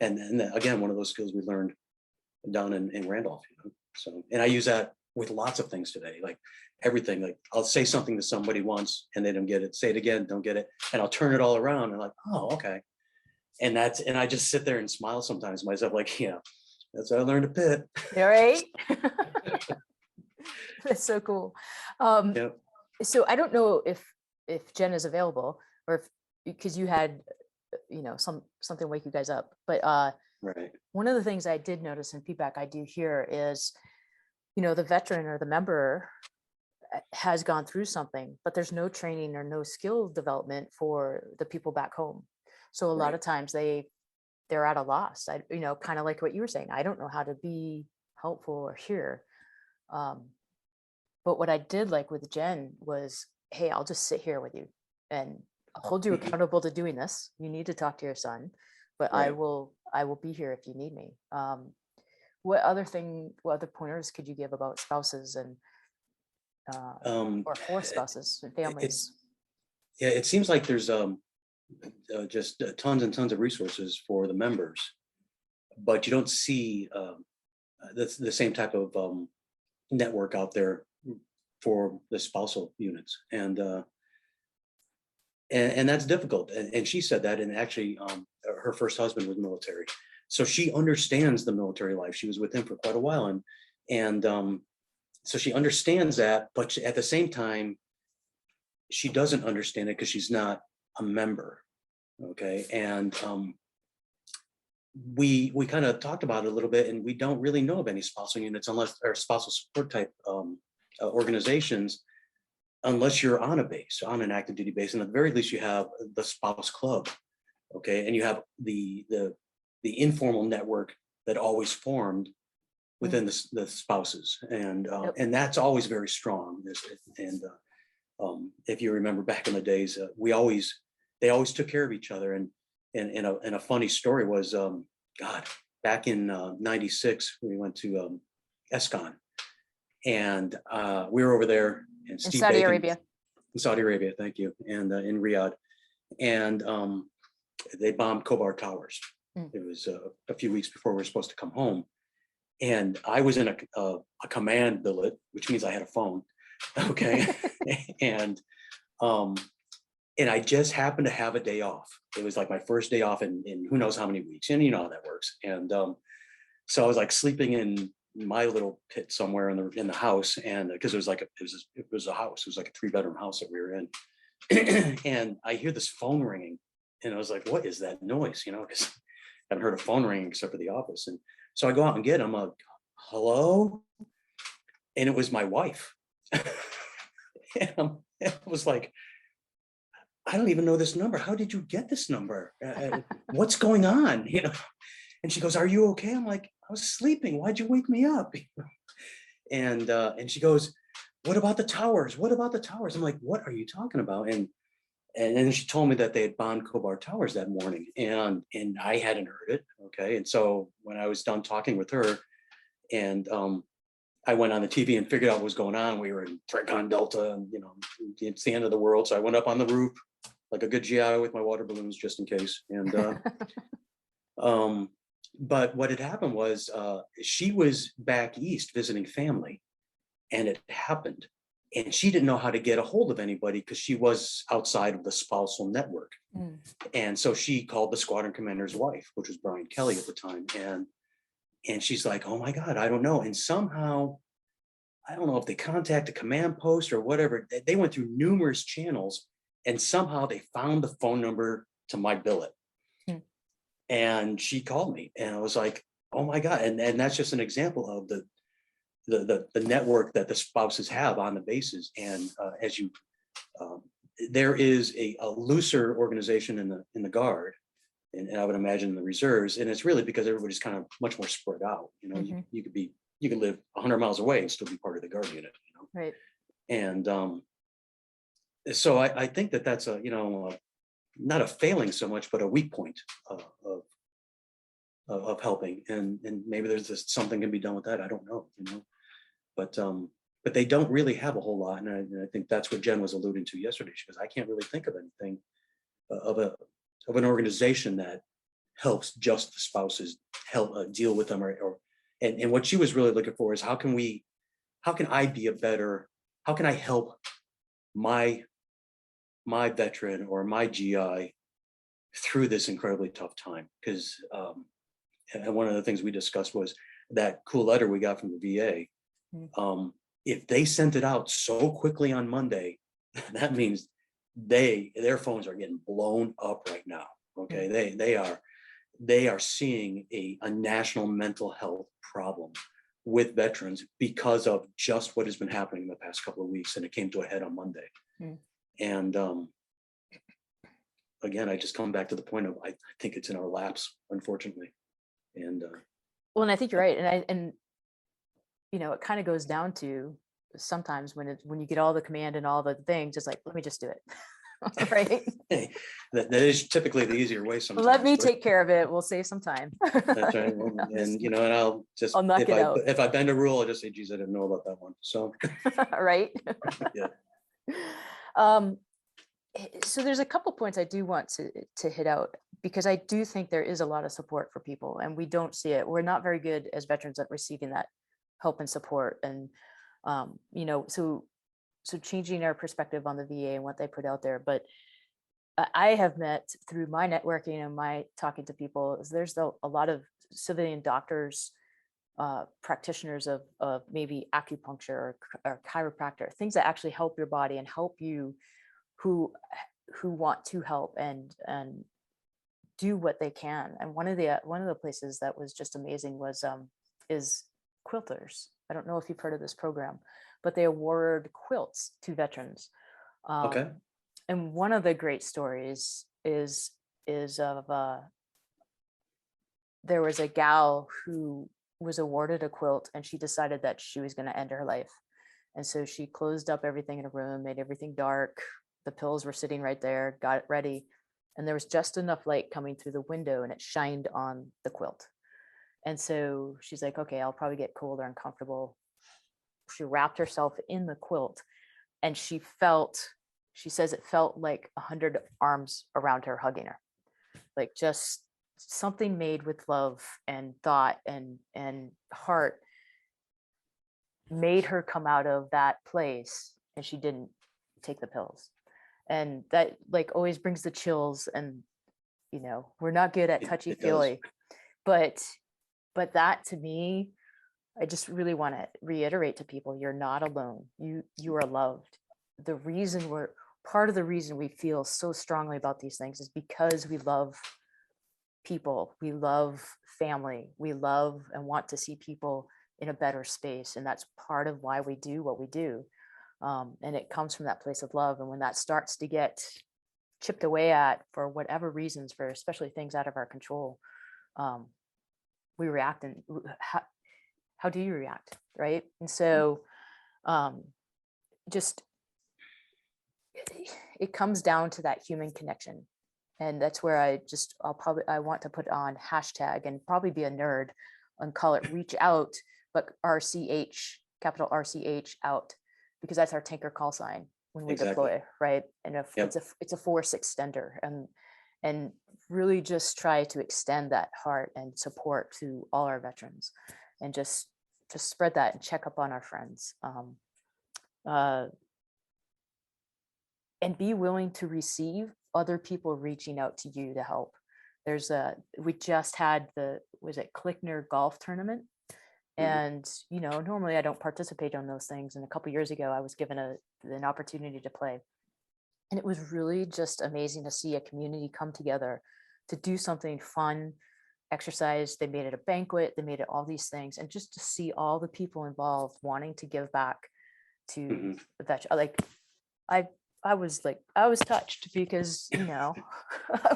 and again, one of those skills we learned down in Randolph, So, and I use that with lots of things today, like everything. Like I'll say something to somebody once and they don't get it. Say it again, don't get it, and I'll turn it all around and like, oh, okay. And I just sit there and smile sometimes to myself, like, that's what I learned at Pitt. All right. That's so cool. So I don't know if Jen is available, or because you had, something wake you guys up, but right. One of the things I did notice in feedback I do hear is, the veteran or the member has gone through something, but there's no training or no skill development for the people back home. So a lot of times they're at a loss. Kind of like what you were saying. I don't know how to be helpful or hear. But what I did like with Jen was, hey, I'll just sit here with you and I'll hold you accountable to doing this. You need to talk to your son, but I will be here if you need me. What other pointers could you give about spouses and or for spouses and families? It seems like there's just tons and tons of resources for the members, but you don't see the same type of network out there for the spousal units. And and that's difficult. And she said that, and actually, her first husband was military, so she understands the military life. She was with him for quite a while, and so she understands that, but at the same time, she doesn't understand it because she's not a member. Okay, and we kind of talked about it a little bit, and we don't really know of any spousal units unless, or spousal support type organizations, unless you're on a base, on an active duty base. And at the very least, you have the spouse club, okay, and you have the informal network that always formed within the spouses, and and that's always very strong. And if you remember back in the days, they always took care of each other. And a funny story was, God, back in '96, we went to ESCON, and we were over there, and In Steve Saudi Bacon, Arabia. in Saudi Arabia, thank you, and in Riyadh, and they bombed Khobar Towers. It was a few weeks before we were supposed to come home, and I was in a command billet, which means I had a phone, okay, and I just happened to have a day off. It was like my first day off in who knows how many weeks, and you know how that works. And so I was like sleeping in my little pit somewhere in the house, and because it was a house, it was like a 3-bedroom house that we were in, and I hear this phone ringing, and I was like, "What is that noise?" You know, because I haven't heard a phone ringing except for the office. And so I go out and get it. I'm like, "Hello," and it was my wife. And I was like, "I don't even know this number. How did you get this number? What's going on?" You know? And she goes, "Are you okay?" I'm like, "I was sleeping. Why'd you wake me up?" And she goes, "What about the towers? What about the towers?" I'm like, "What are you talking about?" And then she told me that they had bombed Khobar Towers that morning, and I hadn't heard it. Okay, and so when I was done talking with her, and I went on the TV and figured out what was going on. We were in Tricon Delta, and you know, it's the end of the world. So I went up on the roof like a good GI with my water balloons just in case. And but what had happened was she was back east visiting family, and it happened. And she didn't know how to get a hold of anybody because she was outside of the spousal network. And so she called the squadron commander's wife, which was Brian Kelly at the time. And she's like, "Oh my God, I don't know." And somehow, I don't know if they contacted command post or whatever, they went through numerous channels, and somehow they found the phone number to my billet. And she called me, and I was like, "Oh my God." And that's just an example of the network that the spouses have on the bases. And as you, there is a looser organization in the Guard, and I would imagine in the reserves, and it's really because everybody's kind of much more spread out. You know, you could live 100 miles away and still be part of the Guard unit. You know, Right. And so I think that's a, you know, not a failing so much, but a weak point of helping, and maybe there's just something can be done with that. I don't know, you know, but they don't really have a whole lot, and I think that's what Jen was alluding to yesterday. She goes, "I can't really think of anything of an organization that helps just the spouses help deal with them, and what she was really looking for is how can I be a better, how can I help my veteran or my GI through this incredibly tough time? Because and one of the things we discussed was that cool letter we got from the VA. If they sent it out so quickly on Monday, that means their phones are getting blown up right now. Okay, they are seeing a national mental health problem with veterans because of just what has been happening in the past couple of weeks, and it came to a head on Monday. And again, I just come back to the point of I think it's in our laps, unfortunately. And well, and I think you're right, and you know, it kind of goes down to sometimes when you get all the command and all the things, it's like, let me just do it. Right. Hey, that is typically the easier way sometimes. Let me take care of it. We'll save some time. That's right. And you know, and I'll knock it out. If I bend a rule, I'll just say, "Geez, I didn't know about that one." So right. Yeah. So there's a couple points I do want to hit out, because I do think there is a lot of support for people, and we don't see it. We're not very good as veterans at receiving that help and support. And you know, so changing our perspective on the VA and what they put out there. But I have met through my networking and my talking to people is there's a lot of civilian doctors, practitioners of maybe acupuncture or chiropractor, things that actually help your body and help you who want to help and do what they can. And one of the places that was just amazing was is quilters. I don't know if you've heard of this program, but they award quilts to veterans. Okay. And one of the great stories is of there was a gal who was awarded a quilt and she decided that she was going to end her life. And so she closed up everything in a room, made everything dark. The pills were sitting right there, got it ready. And there was just enough light coming through the window and it shined on the quilt. And so she's like, okay, I'll probably get cold or uncomfortable. She wrapped herself in the quilt and she says it felt like 100 arms around her hugging her, like just something made with love and thought and heart made her come out of that place, and she didn't take the pills. And that like always brings the chills. And we're not good at touchy It does. feely, but that to me, I just really want to reiterate to people, you're not alone. You are loved. Part of the reason we feel so strongly about these things is because we love people, we love family, we love and want to see people in a better space. And that's part of why we do what we do. And it comes from that place of love. And when that starts to get chipped away at for whatever reasons, for especially things out of our control, we react. And how do you react, right? And so just it comes down to that human connection. And that's where I want to put on hashtag and probably be a nerd and call it reach out, but RCH, capital RCH out, because that's our tanker call sign when we deploy, right? And if it's a force extender, and really just try to extend that heart and support to all our veterans, and just spread that and check up on our friends. And be willing to receive other people reaching out to you to help. We just had was it Klickner golf tournament? And, normally I don't participate in those things. And a couple of years ago, I was given an opportunity to play. And it was really just amazing to see a community come together to do something fun, exercise. They made it a banquet, they made it all these things. And just to see all the people involved wanting to give back to the veteran, like I was touched because, I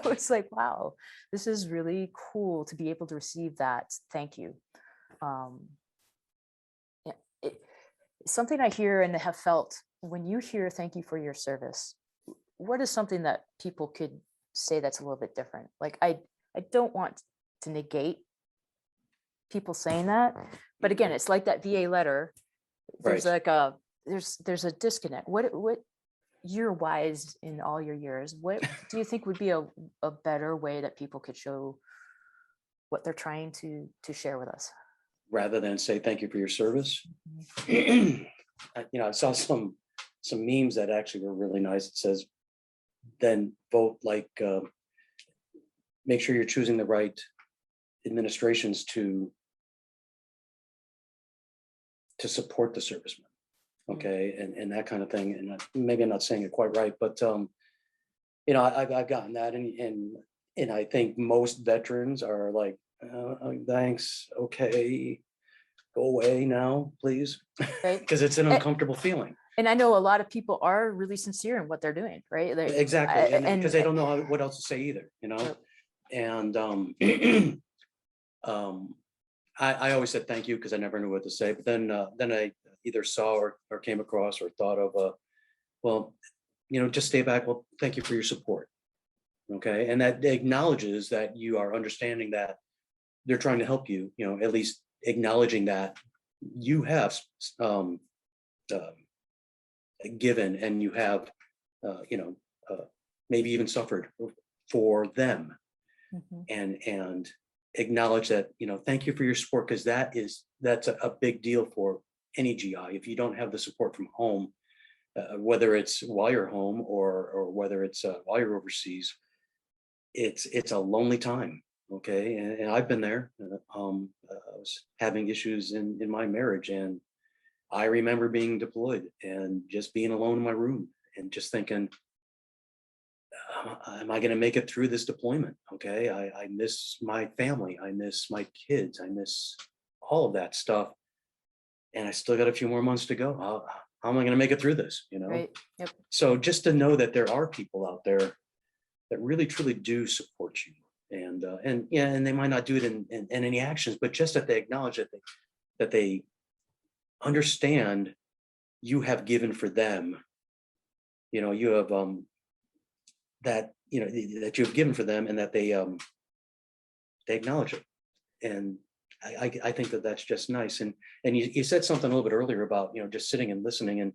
was like, wow, this is really cool to be able to receive that. Thank you. Something I hear and have felt when you hear thank you for your service, what is something that people could say that's a little bit different? Like, I don't want to negate people saying that, but again, it's like that VA letter. There's there's a disconnect. What you're wise in all your years. What do you think would be a better way that people could show what they're trying to share with us? Rather than say thank you for your service. I saw some memes that actually were really nice. It says, then vote like, make sure you're choosing the right administrations to support the servicemen. Okay. And that kind of thing. And maybe I'm not saying it quite right, but I've gotten that, and I think most veterans are like, thanks, okay, go away now, please, because it's an uncomfortable feeling. And I know a lot of people are really sincere in what they're doing, right? Exactly, and because they don't know what else to say either, And I always said thank you because I never knew what to say. But then I either saw or came across or thought of, well, just stay back. Well, thank you for your support. Okay, and that acknowledges that you are understanding that they're trying to help you. At least acknowledging that you have given, and you have maybe even suffered for them, and acknowledge that, thank you for your support, because that's a big deal for any GI. If you don't have the support from home, whether it's while you're home or whether it's while you're overseas. It's a lonely time. Okay. And I've been there. I was having issues in my marriage, and I remember being deployed and just being alone in my room and just thinking, am I going to make it through this deployment? Okay. I miss my family. I miss my kids. I miss all of that stuff. And I still got a few more months to go. How am I going to make it through this? Right. Yep. So just to know that there are people out there that really truly do support you. And yeah, and they might not do it in any actions, but just that they acknowledge that they understand you have given for them. You have that that you have given for them, and that they acknowledge it. And I think that that's just nice. And you said something a little bit earlier about just sitting and listening. And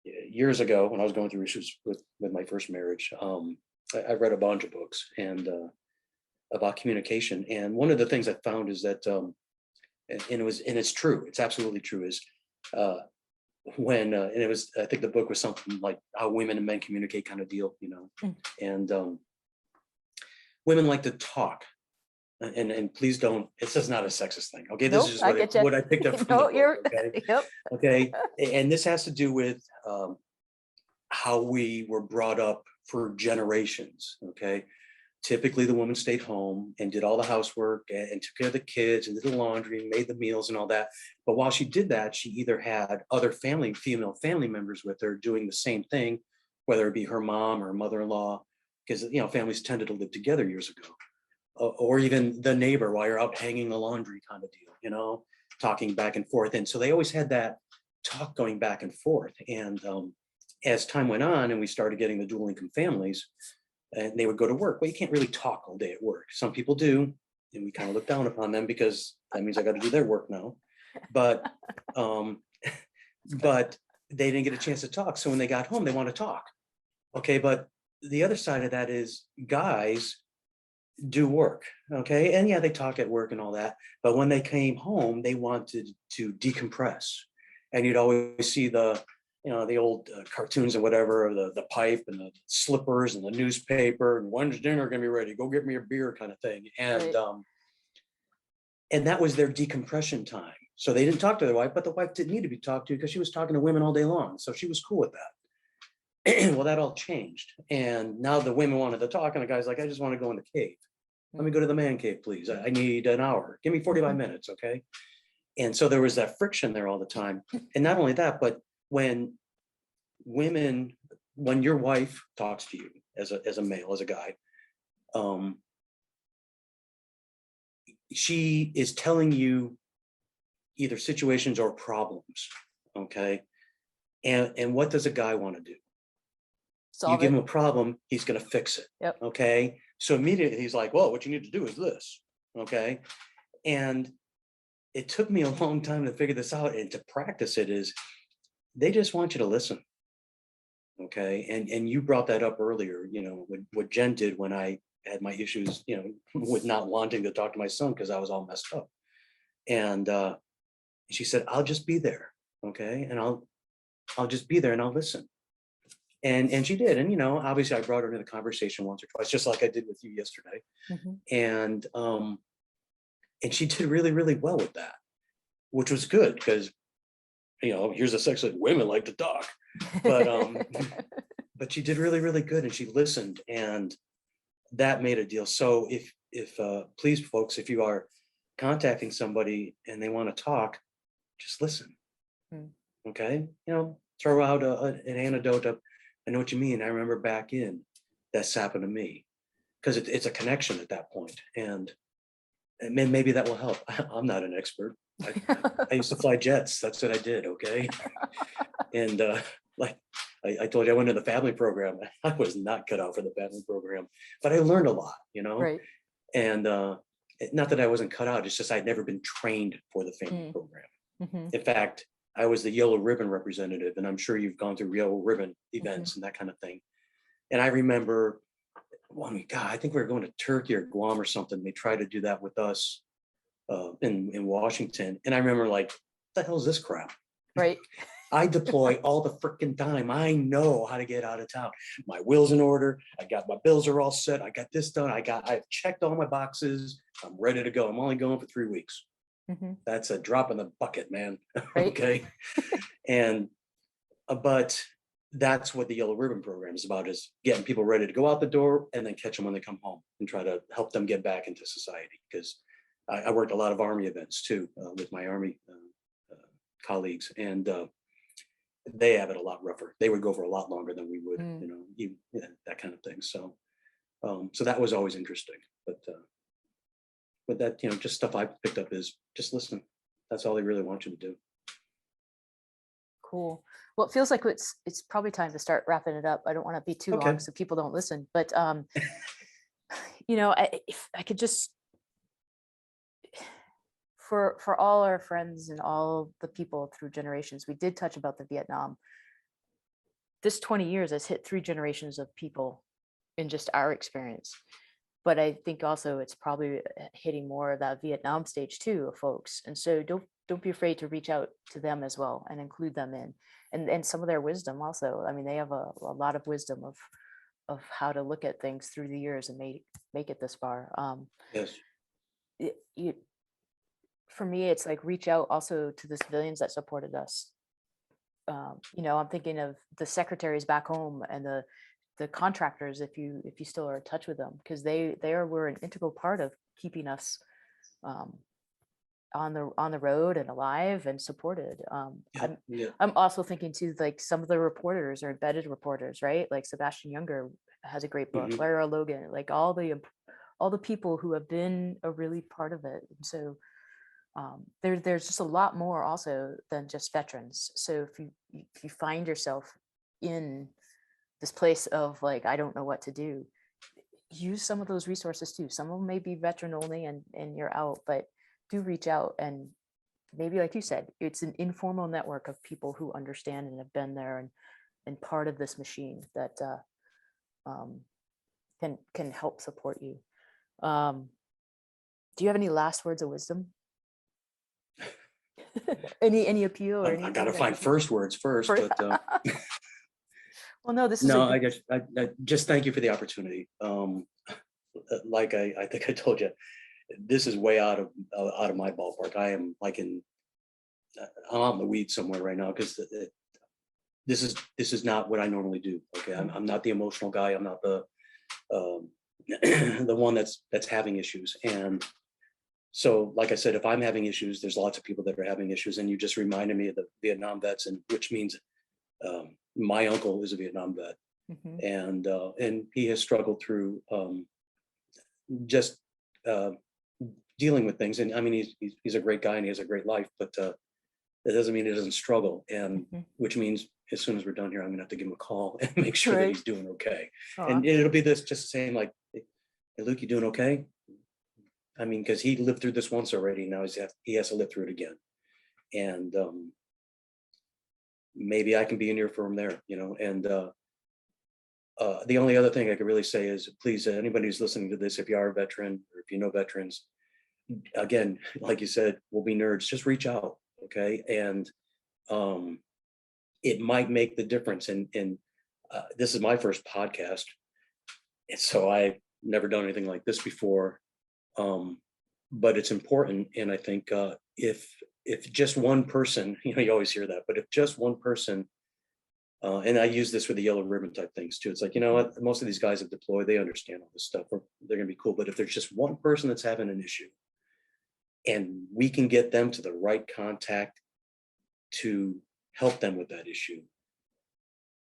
years ago, when I was going through issues with my first marriage, I read a bunch of books and about communication. And one of the things I found is that, and it's true, it's absolutely true, is when and it was, I think the book was something like How Women and Men Communicate, kind of deal, and women like to talk. And please don't, it's just not a sexist thing. Okay. This Nope, is I just get what you. I picked up from No, the book, you're okay. yep. Okay. And this has to do with how we were brought up for generations. Okay. Typically the woman stayed home and did all the housework and took care of the kids and did the laundry and made the meals and all that. But while she did that, she either had other female family members with her doing the same thing, whether it be her mom or her mother-in-law, because families tended to live together years ago. Or even the neighbor while you're out hanging the laundry, kind of deal, talking back and forth. And so they always had that talk going back and forth. And as time went on and we started getting the dual income families, and they would go to work. Well, you can't really talk all day at work. Some people do, and we kind of look down upon them because that means I got to do their work now. But but they didn't get a chance to talk. So when they got home, they want to talk. Okay, but the other side of that is guys do work. Okay, and yeah, they talk at work and all that. But when they came home, they wanted to decompress. And you'd always see the old cartoons and whatever, or the pipe and the slippers and the newspaper, and when's dinner gonna be ready? Go get me a beer, kind of thing. And Right. And that was their decompression time. So they didn't talk to their wife, but the wife didn't need to be talked to because she was talking to women all day long. So she was cool with that. Well, that all changed. And now the women wanted to talk, and the guy's like, I just want to go in the cave. Let me go to the man cave, please. I need an hour. Give me 45 minutes, okay? And so there was that friction there all the time. And not only that, but when your wife talks to you as a male, as a guy, she is telling you either situations or problems, okay? And what does a guy want to do? Solve you give it. him a problem, he's going to fix it. Yep. Okay. So immediately he's like, well, what you need to do is this. Okay. And it took me a long time to figure this out and to practice it. Is they just want you to listen. Okay. And you brought that up earlier, what Jen did when I had my issues, with not wanting to talk to my son because I was all messed up. And she said, I'll just be there. Okay. And I'll just be there and I'll listen. And she did. And, obviously I brought her into the conversation once or twice, just like I did with you yesterday. Mm-hmm. And she did really, really well with that, which was good because, here's a section that women like to talk, but but she did really, really good. And she listened, and that made a deal. So if please folks, if you are contacting somebody and they want to talk, just listen. Okay. Throw out an anecdote of, I know what you mean. I remember back in, that's happened to me, because it's a connection at that point. And maybe that will help. I'm not an expert. I used to fly jets. That's what I did. Okay. And like I told you, I went to the family program. I was not cut out for the family program, but I learned a lot, Right. and not that I wasn't cut out. It's just I'd never been trained for the family program. Mm-hmm. In fact, I was the yellow ribbon representative, and I'm sure you've gone through yellow ribbon events and that kind of thing. And I remember, I think we were going to Turkey or Guam or something. They tried to do that with us in Washington. And I remember like, what the hell is this crap? Right. I deploy all the freaking time. I know how to get out of town. My will's in order. I got my bills are all set. I got this done. I've checked all my boxes. I'm ready to go. I'm only going for 3 weeks. Mhm. That's a drop in the bucket, man. Right. Okay. And, but that's what the Yellow Ribbon program is about, is getting people ready to go out the door and then catch them when they come home and try to help them get back into society. Because I worked a lot of Army events too, with my Army colleagues, and they have it a lot rougher. They would go for a lot longer than we would, Mm. that kind of thing. So, so that was always interesting. But that, just stuff I picked up is just listen. That's all they really want you to do. Cool. Well, it feels like it's probably time to start wrapping it up. I don't want to be too Okay. long so people don't listen, but if I could just, for all our friends and all the people through generations, we did touch about the Vietnam. This 20 years has hit 3 generations of people in just our experience. But I think also it's probably hitting more of that Vietnam stage too of folks. And so don't be afraid to reach out to them as well and include them in, and some of their wisdom also. I mean, they have a lot of wisdom of how to look at things through the years and make it this far. Yes. For me, it's like reach out also to the civilians that supported us. I'm thinking of the secretaries back home and the contractors, if you still are in touch with them, because were an integral part of keeping us on the road and alive and supported. I'm also thinking too, like some of the reporters are embedded reporters, right? Like Sebastian Younger has a great book, Mhm. Lara Logan, like all the people who have been a really part of it. And so there's just a lot more also than just veterans. So if you find yourself in this place of like, I don't know what to do, use some of those resources too. Some of them may be veteran only and you're out, but do reach out, and maybe like you said, it's an informal network of people who understand and have been there and part of this machine that can help support you. Do you have any last words of wisdom? any appeal or anything? I got to find first words first, but well, no, this is no, I just thank you for the opportunity. Like I think I told you, this is way out of my ballpark. I am like I'm out in the weeds somewhere right now, because this is not what I normally do. Okay, I'm not the emotional guy. I'm not the the one that's having issues. And so, like I said, if I'm having issues, there's lots of people that are having issues. And you just reminded me of the Vietnam vets, and which means my uncle is a Vietnam vet, and he has struggled through just dealing with things. And I mean, he's a great guy and he has a great life, but that doesn't mean he doesn't struggle. And which means as soon as we're done here, I'm gonna have to give him a call and make sure that he's doing okay. And it'll be this just saying like, hey, Luke, you doing okay? I mean, because he lived through this once already. Now he has to live through it again. And maybe I can be an ear for him there, And the only other thing I could really say is, please, anybody who's listening to this, if you are a veteran or if you know veterans, again, like you said, we'll be nerds. Just reach out, okay? And it might make the difference. And this is my first podcast, and so I've never done anything like this before. But it's important, and I think if just one person, you always hear that, but if just one person, and I use this with the yellow ribbon type things too. It's like, what, most of these guys have deployed, they understand all this stuff, they're gonna be cool. But if there's just one person that's having an issue, and we can get them to the right contact to help them with that issue,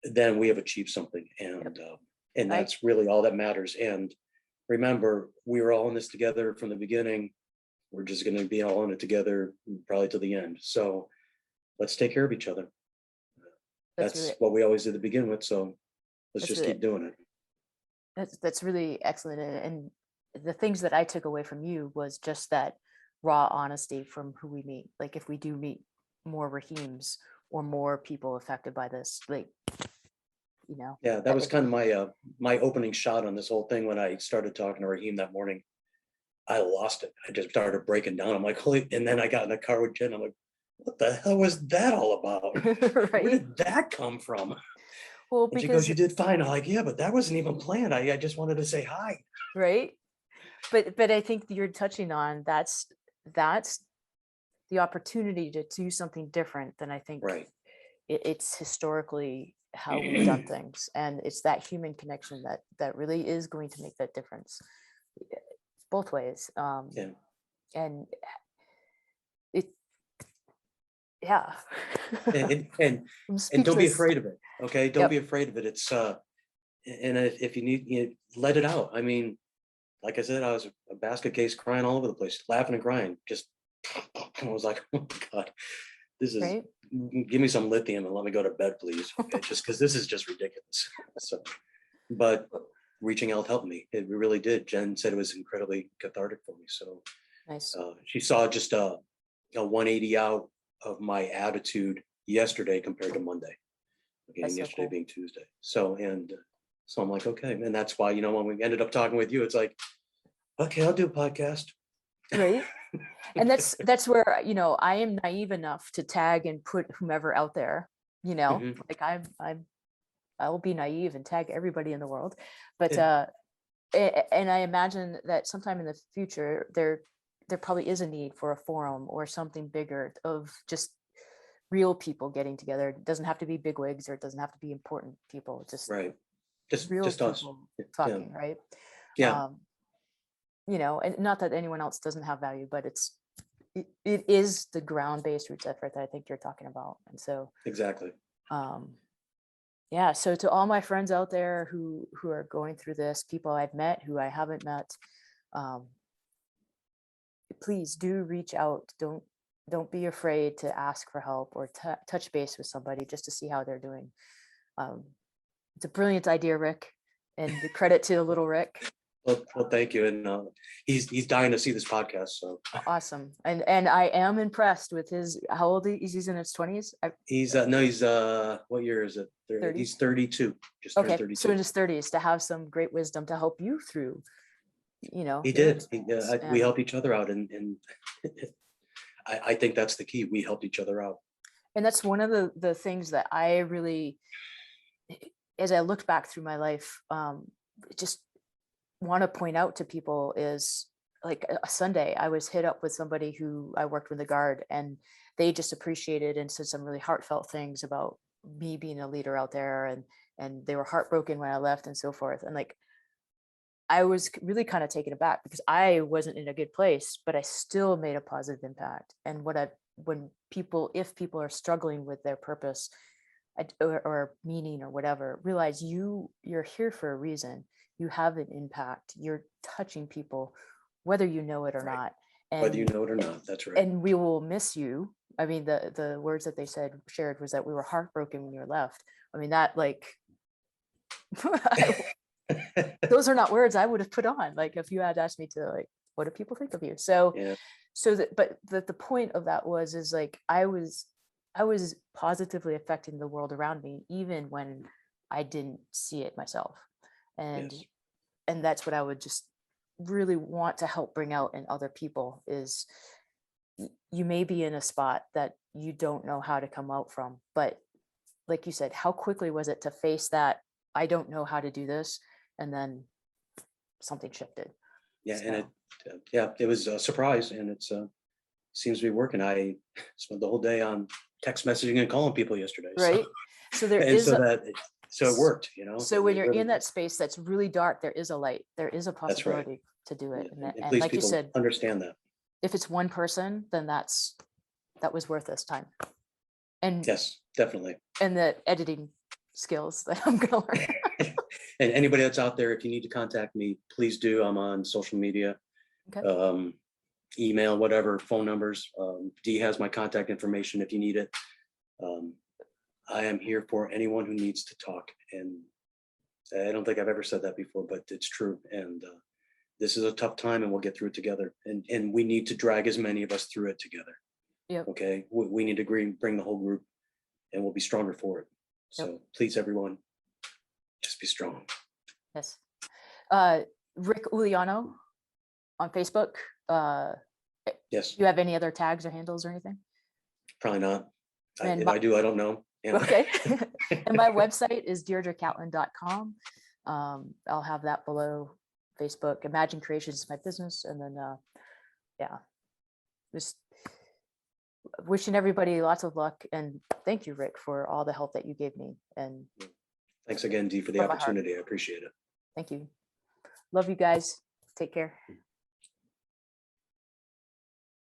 then we have achieved something. And that's really all that matters. And remember, we were all in this together from the beginning. We're just going to be all in it together, probably to the end. So let's take care of each other. That's what we always did to begin with. So let's just keep doing it. That's really excellent. And the things that I took away from you was just that raw honesty from who we meet. Like if we do meet more Rahims or more people affected by this, like, Yeah, that was kind of my opening shot on this whole thing. When I started talking to Rahim that morning, I lost it. I just started breaking down. I'm like, holy, and then I got in the car with Jen. I'm like, what the hell was that all about? Where Right. did that come from? Well, And she goes, because, you did fine. I'm like, yeah, but that wasn't even planned. I just wanted to say hi. right. But I think you're touching on that's the opportunity to do something different than I think Right. it's historically how we've done things. And it's that human connection that really is going to make that difference both ways. Yeah. And it, yeah. And I'm don't be speechless. afraid of it. Okay. Don't be Yep. afraid of it. It's and if you need, let it out. I mean, like I said, I was a basket case crying all over the place, laughing and crying. Just I was like, oh my God, this is, Right. give me some lithium and let me go to bed, please. Okay, just because this is just ridiculous. So, but reaching out helped me. It really did. Jen said it was incredibly cathartic for me. So Nice. she saw just a 180 out of my attitude yesterday compared to Monday. Okay, That's and so yesterday cool. being Tuesday. So, and so I'm like, okay. And that's why, when we ended up talking with you, it's like, okay, I'll do a podcast. Right. And that's where, I am naive enough to tag and put whomever out there, Mhm. like I'll be naive and tag everybody in the world. But Yeah, and I imagine that sometime in the future there probably is a need for a forum or something bigger of just real people getting together. It doesn't have to be bigwigs, or it doesn't have to be important people, just right. real Just us. people Yeah. talking, right? Yeah, um and not that anyone else doesn't have value, but it is the ground-based roots effort that I think you're talking about. And so exactly. um yeah, so to all my friends out there who are going through this, people I've met, who I haven't met, um please do reach out. Don't be afraid to ask for help or touch base with somebody just to see how they're doing. um it's a brilliant idea, Rick, and the credit to little Rick. Well, thank you. And he's dying to see this podcast. So Awesome. And I am impressed with his, how old is he? In his 20s? he's no, he's what year is it? 30. He's 32. Just turned Okay, so 32. in his 30s, to have some great wisdom to help you through, He your did. experience. We And help each other out, and I think that's the key. We helped each other out. that's one of the things that I really, as I looked back through my life, just want to point out to people is, like, a Sunday, I was hit up with somebody who I worked with the Guard, and they just appreciated and said some really heartfelt things about me being a leader out there, and they were heartbroken when I left and so forth. And like, I was really kind of taken aback because I wasn't in a good place, but I still made a positive impact. And if people are struggling with their purpose, or meaning or whatever, realize you're here for a reason. You have an impact. You're touching people, whether you know it or Right. not. Whether you And know it or not. That's right. and we will miss you. I mean, the words that they shared was that we were heartbroken when you left. I mean, that, like, those are not words I would have put on, like, if you had asked me to, like, what do people think of you? So Yeah. but the point of that is like, I was positively affecting the world around me, even when I didn't see it myself. And Yes. that's what I would just really want to help bring out in other people is, you may be in a spot that you don't know how to come out from, but like you said, how quickly was it to face that, I don't know how to do this, and then something shifted. Yeah. So, And it was a surprise, and it's seems to be working. I spent the whole day on text messaging and calling people yesterday. So right. So there and is so it worked. so when It you're really in did. that space that's really dark, there is a light, there is a That's right. possibility to do it. Yeah. And, And and please, like you people said, understand that. if it's one person, then that was worth this time. And Yes, definitely. the editing skills that I'm gonna learn. And anybody that's out there, if you need to contact me, please do. I'm on social media, Okay. email, whatever, phone numbers. Dee has my contact information if you need it. I am here for anyone who needs to talk. And I don't think I've ever said that before, but it's true. And this is a tough time, and we'll get through it together. And we need to drag as many of us through it together. Yep. Okay. We need to bring the whole group, and we'll be stronger for it. So Yep. please, everyone, just be strong. Yes. Rick Uliano on Facebook. Yes. Do you have any other tags or handles or anything? Probably not. And If I do, I don't know. Yeah. Okay. And my website is deirdrecatlin.com. I'll have that below. Facebook. Imagine Creations is my business. And then, yeah, just wishing everybody lots of luck. And thank you, Rick, for all the help that you gave me. And Thanks again, Dee, for the from my heart. opportunity. I appreciate it. Thank you. Love you guys. Take care.